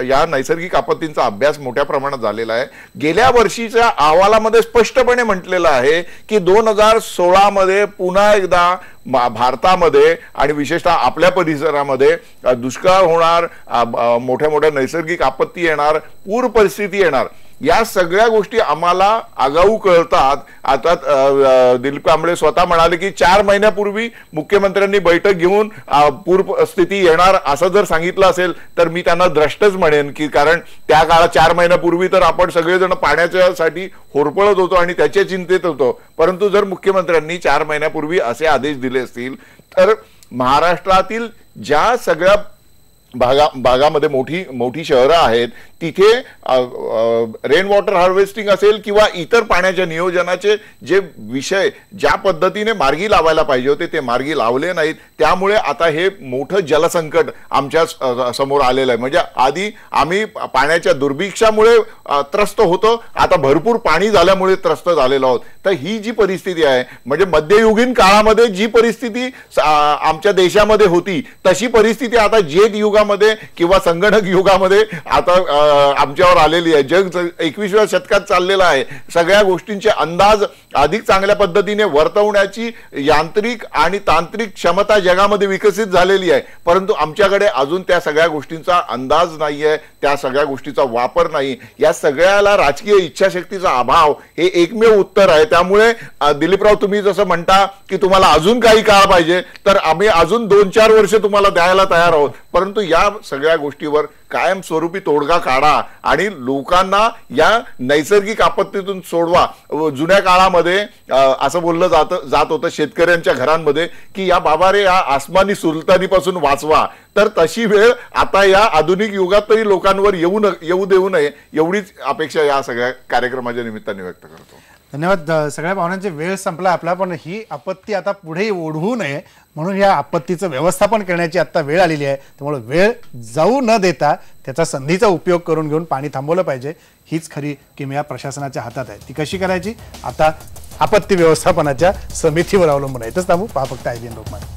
या नैसर्गिक आपत्तींचा अभ्यास मोठ्या प्रमाणात झालेला आहे. गेल्या वर्षीच्या अहवालामध्ये स्पष्टपणे म्हटलेलं आहे की 2016 मध्ये पुन्हा एकदा भारतामध्ये आणि विशेषतः आपल्या परिसरामध्ये दुष्काळ होणार, मोठ्या मोठ्या नैसर्गिक आपत्ती येणार, पूर परिस्थिती येणार. या सगळ्या गोष्टी आम्हाला आगाऊ कळतात. आता दिलीप कांबळे स्वतः म्हणाले की 4 महिन्यापूर्वी मुख्यमंत्र्यांनी बैठक घेऊन पूर स्थिती येणार असं जर सांगितलं असेल तर मी त्यांना द्रष्टच म्हणेन की कारण त्या काळात 4 महिन्यापूर्वी तर आपण सगळेजण पाण्याच्यासाठी होरपळत होतो आणि त्याच्या चिंतेत होतो. परंतु जर मुख्यमंत्र्यांनी 4 महिन्यापूर्वी असे आदेश दिले असतील तर महाराष्ट्रातील ज्या सगळ्या भागामध्ये मोठी शहरं आहेत तिथे रेन वॉटर हार्वेस्टिंग असेल किंवा इतर पाण्याच्या नियोजनाचे जे विषय ज्या पद्धतीने मार्गी लावायला पाहिजे होते ते मार्गी लावले नाहीत. त्यामुळे आता हे मोठं जलसंकट आमच्या समोर आलेलं आहे. म्हणजे आधी आम्ही पाण्याच्या दुर्भिक्षामुळे त्रस्त होतो, आता भरपूर पाणी झाल्यामुळे त्रस्त झालेलो आहोत. तर ही जी परिस्थिती आहे म्हणजे मध्ययुगीन काळामध्ये जी परिस्थिती आमच्या देशामध्ये होती तशी परिस्थिती आता जेट युगामध्ये युगामध्ये किंवा संगणक युगामध्ये आता आमच्यावर आलेली आहे. जग 21व्या शतकात चाललेलं आहे. सगळ्या गोष्टींचे अंदाज अधिक चांगल्या पद्धतीने वर्तवण्याची यांत्रिक आणि तांत्रिक क्षमता जगामध्ये विकसित झालेली आहे, परंतु आमच्याकडे अजून त्या सगळ्या गोष्टींचा अंदाज नाहीये, त्या सगळ्या गोष्टीचा वापर नाही. या सगळ्याला राजकीय इच्छाशक्तीचा अभाव हे एकमेव उत्तर आहे. त्यामुळे दिलीपराव, तुम्ही जसं म्हणता की तुम्हाला अजून काही काळ पाहिजे, तर आम्ही अजून 2-4 वर्ष तुम्हाला द्यायला तयार आहोत, परंतु या सगळ्या गोष्टीवर कायमस्वरूपी तोडगा काढा आणि लोकांना या नैसर्गिक आपत्तीतून सोडवा. जुन्या काळामध्ये असं बोललं जात होतं शेतकऱ्यांच्या घरांमध्ये की या बाबा रे, या आसमानी सुलतानीपासून वाचवा. तर तशी वेळ आता या आधुनिक युगात तरी लोकांवर येऊ देऊ नये, एवढीच अपेक्षा या सगळ्या कार्यक्रमाच्या निमित्ताने व्यक्त करतो. धन्यवाद. सगळ्या पाहुण्यांचे वेळ संपला आपला, पण ही आपत्ती आता पुढे ओढवू नये म्हणून या आपत्तीचं व्यवस्थापन करण्याची आता वेळ आलेली आहे. त्यामुळे वेळ जाऊ न देता त्याचा संधीचा उपयोग करून घेऊन पाणी थांबवलं पाहिजे. हीच खरी किमया प्रशासनाच्या हातात आहे. ती कशी करायची आता आपत्ती व्यवस्थापनाच्या समितीवर अवलंबून आहे. इथंच थांबू. पहा फक्त IBN लोकमत.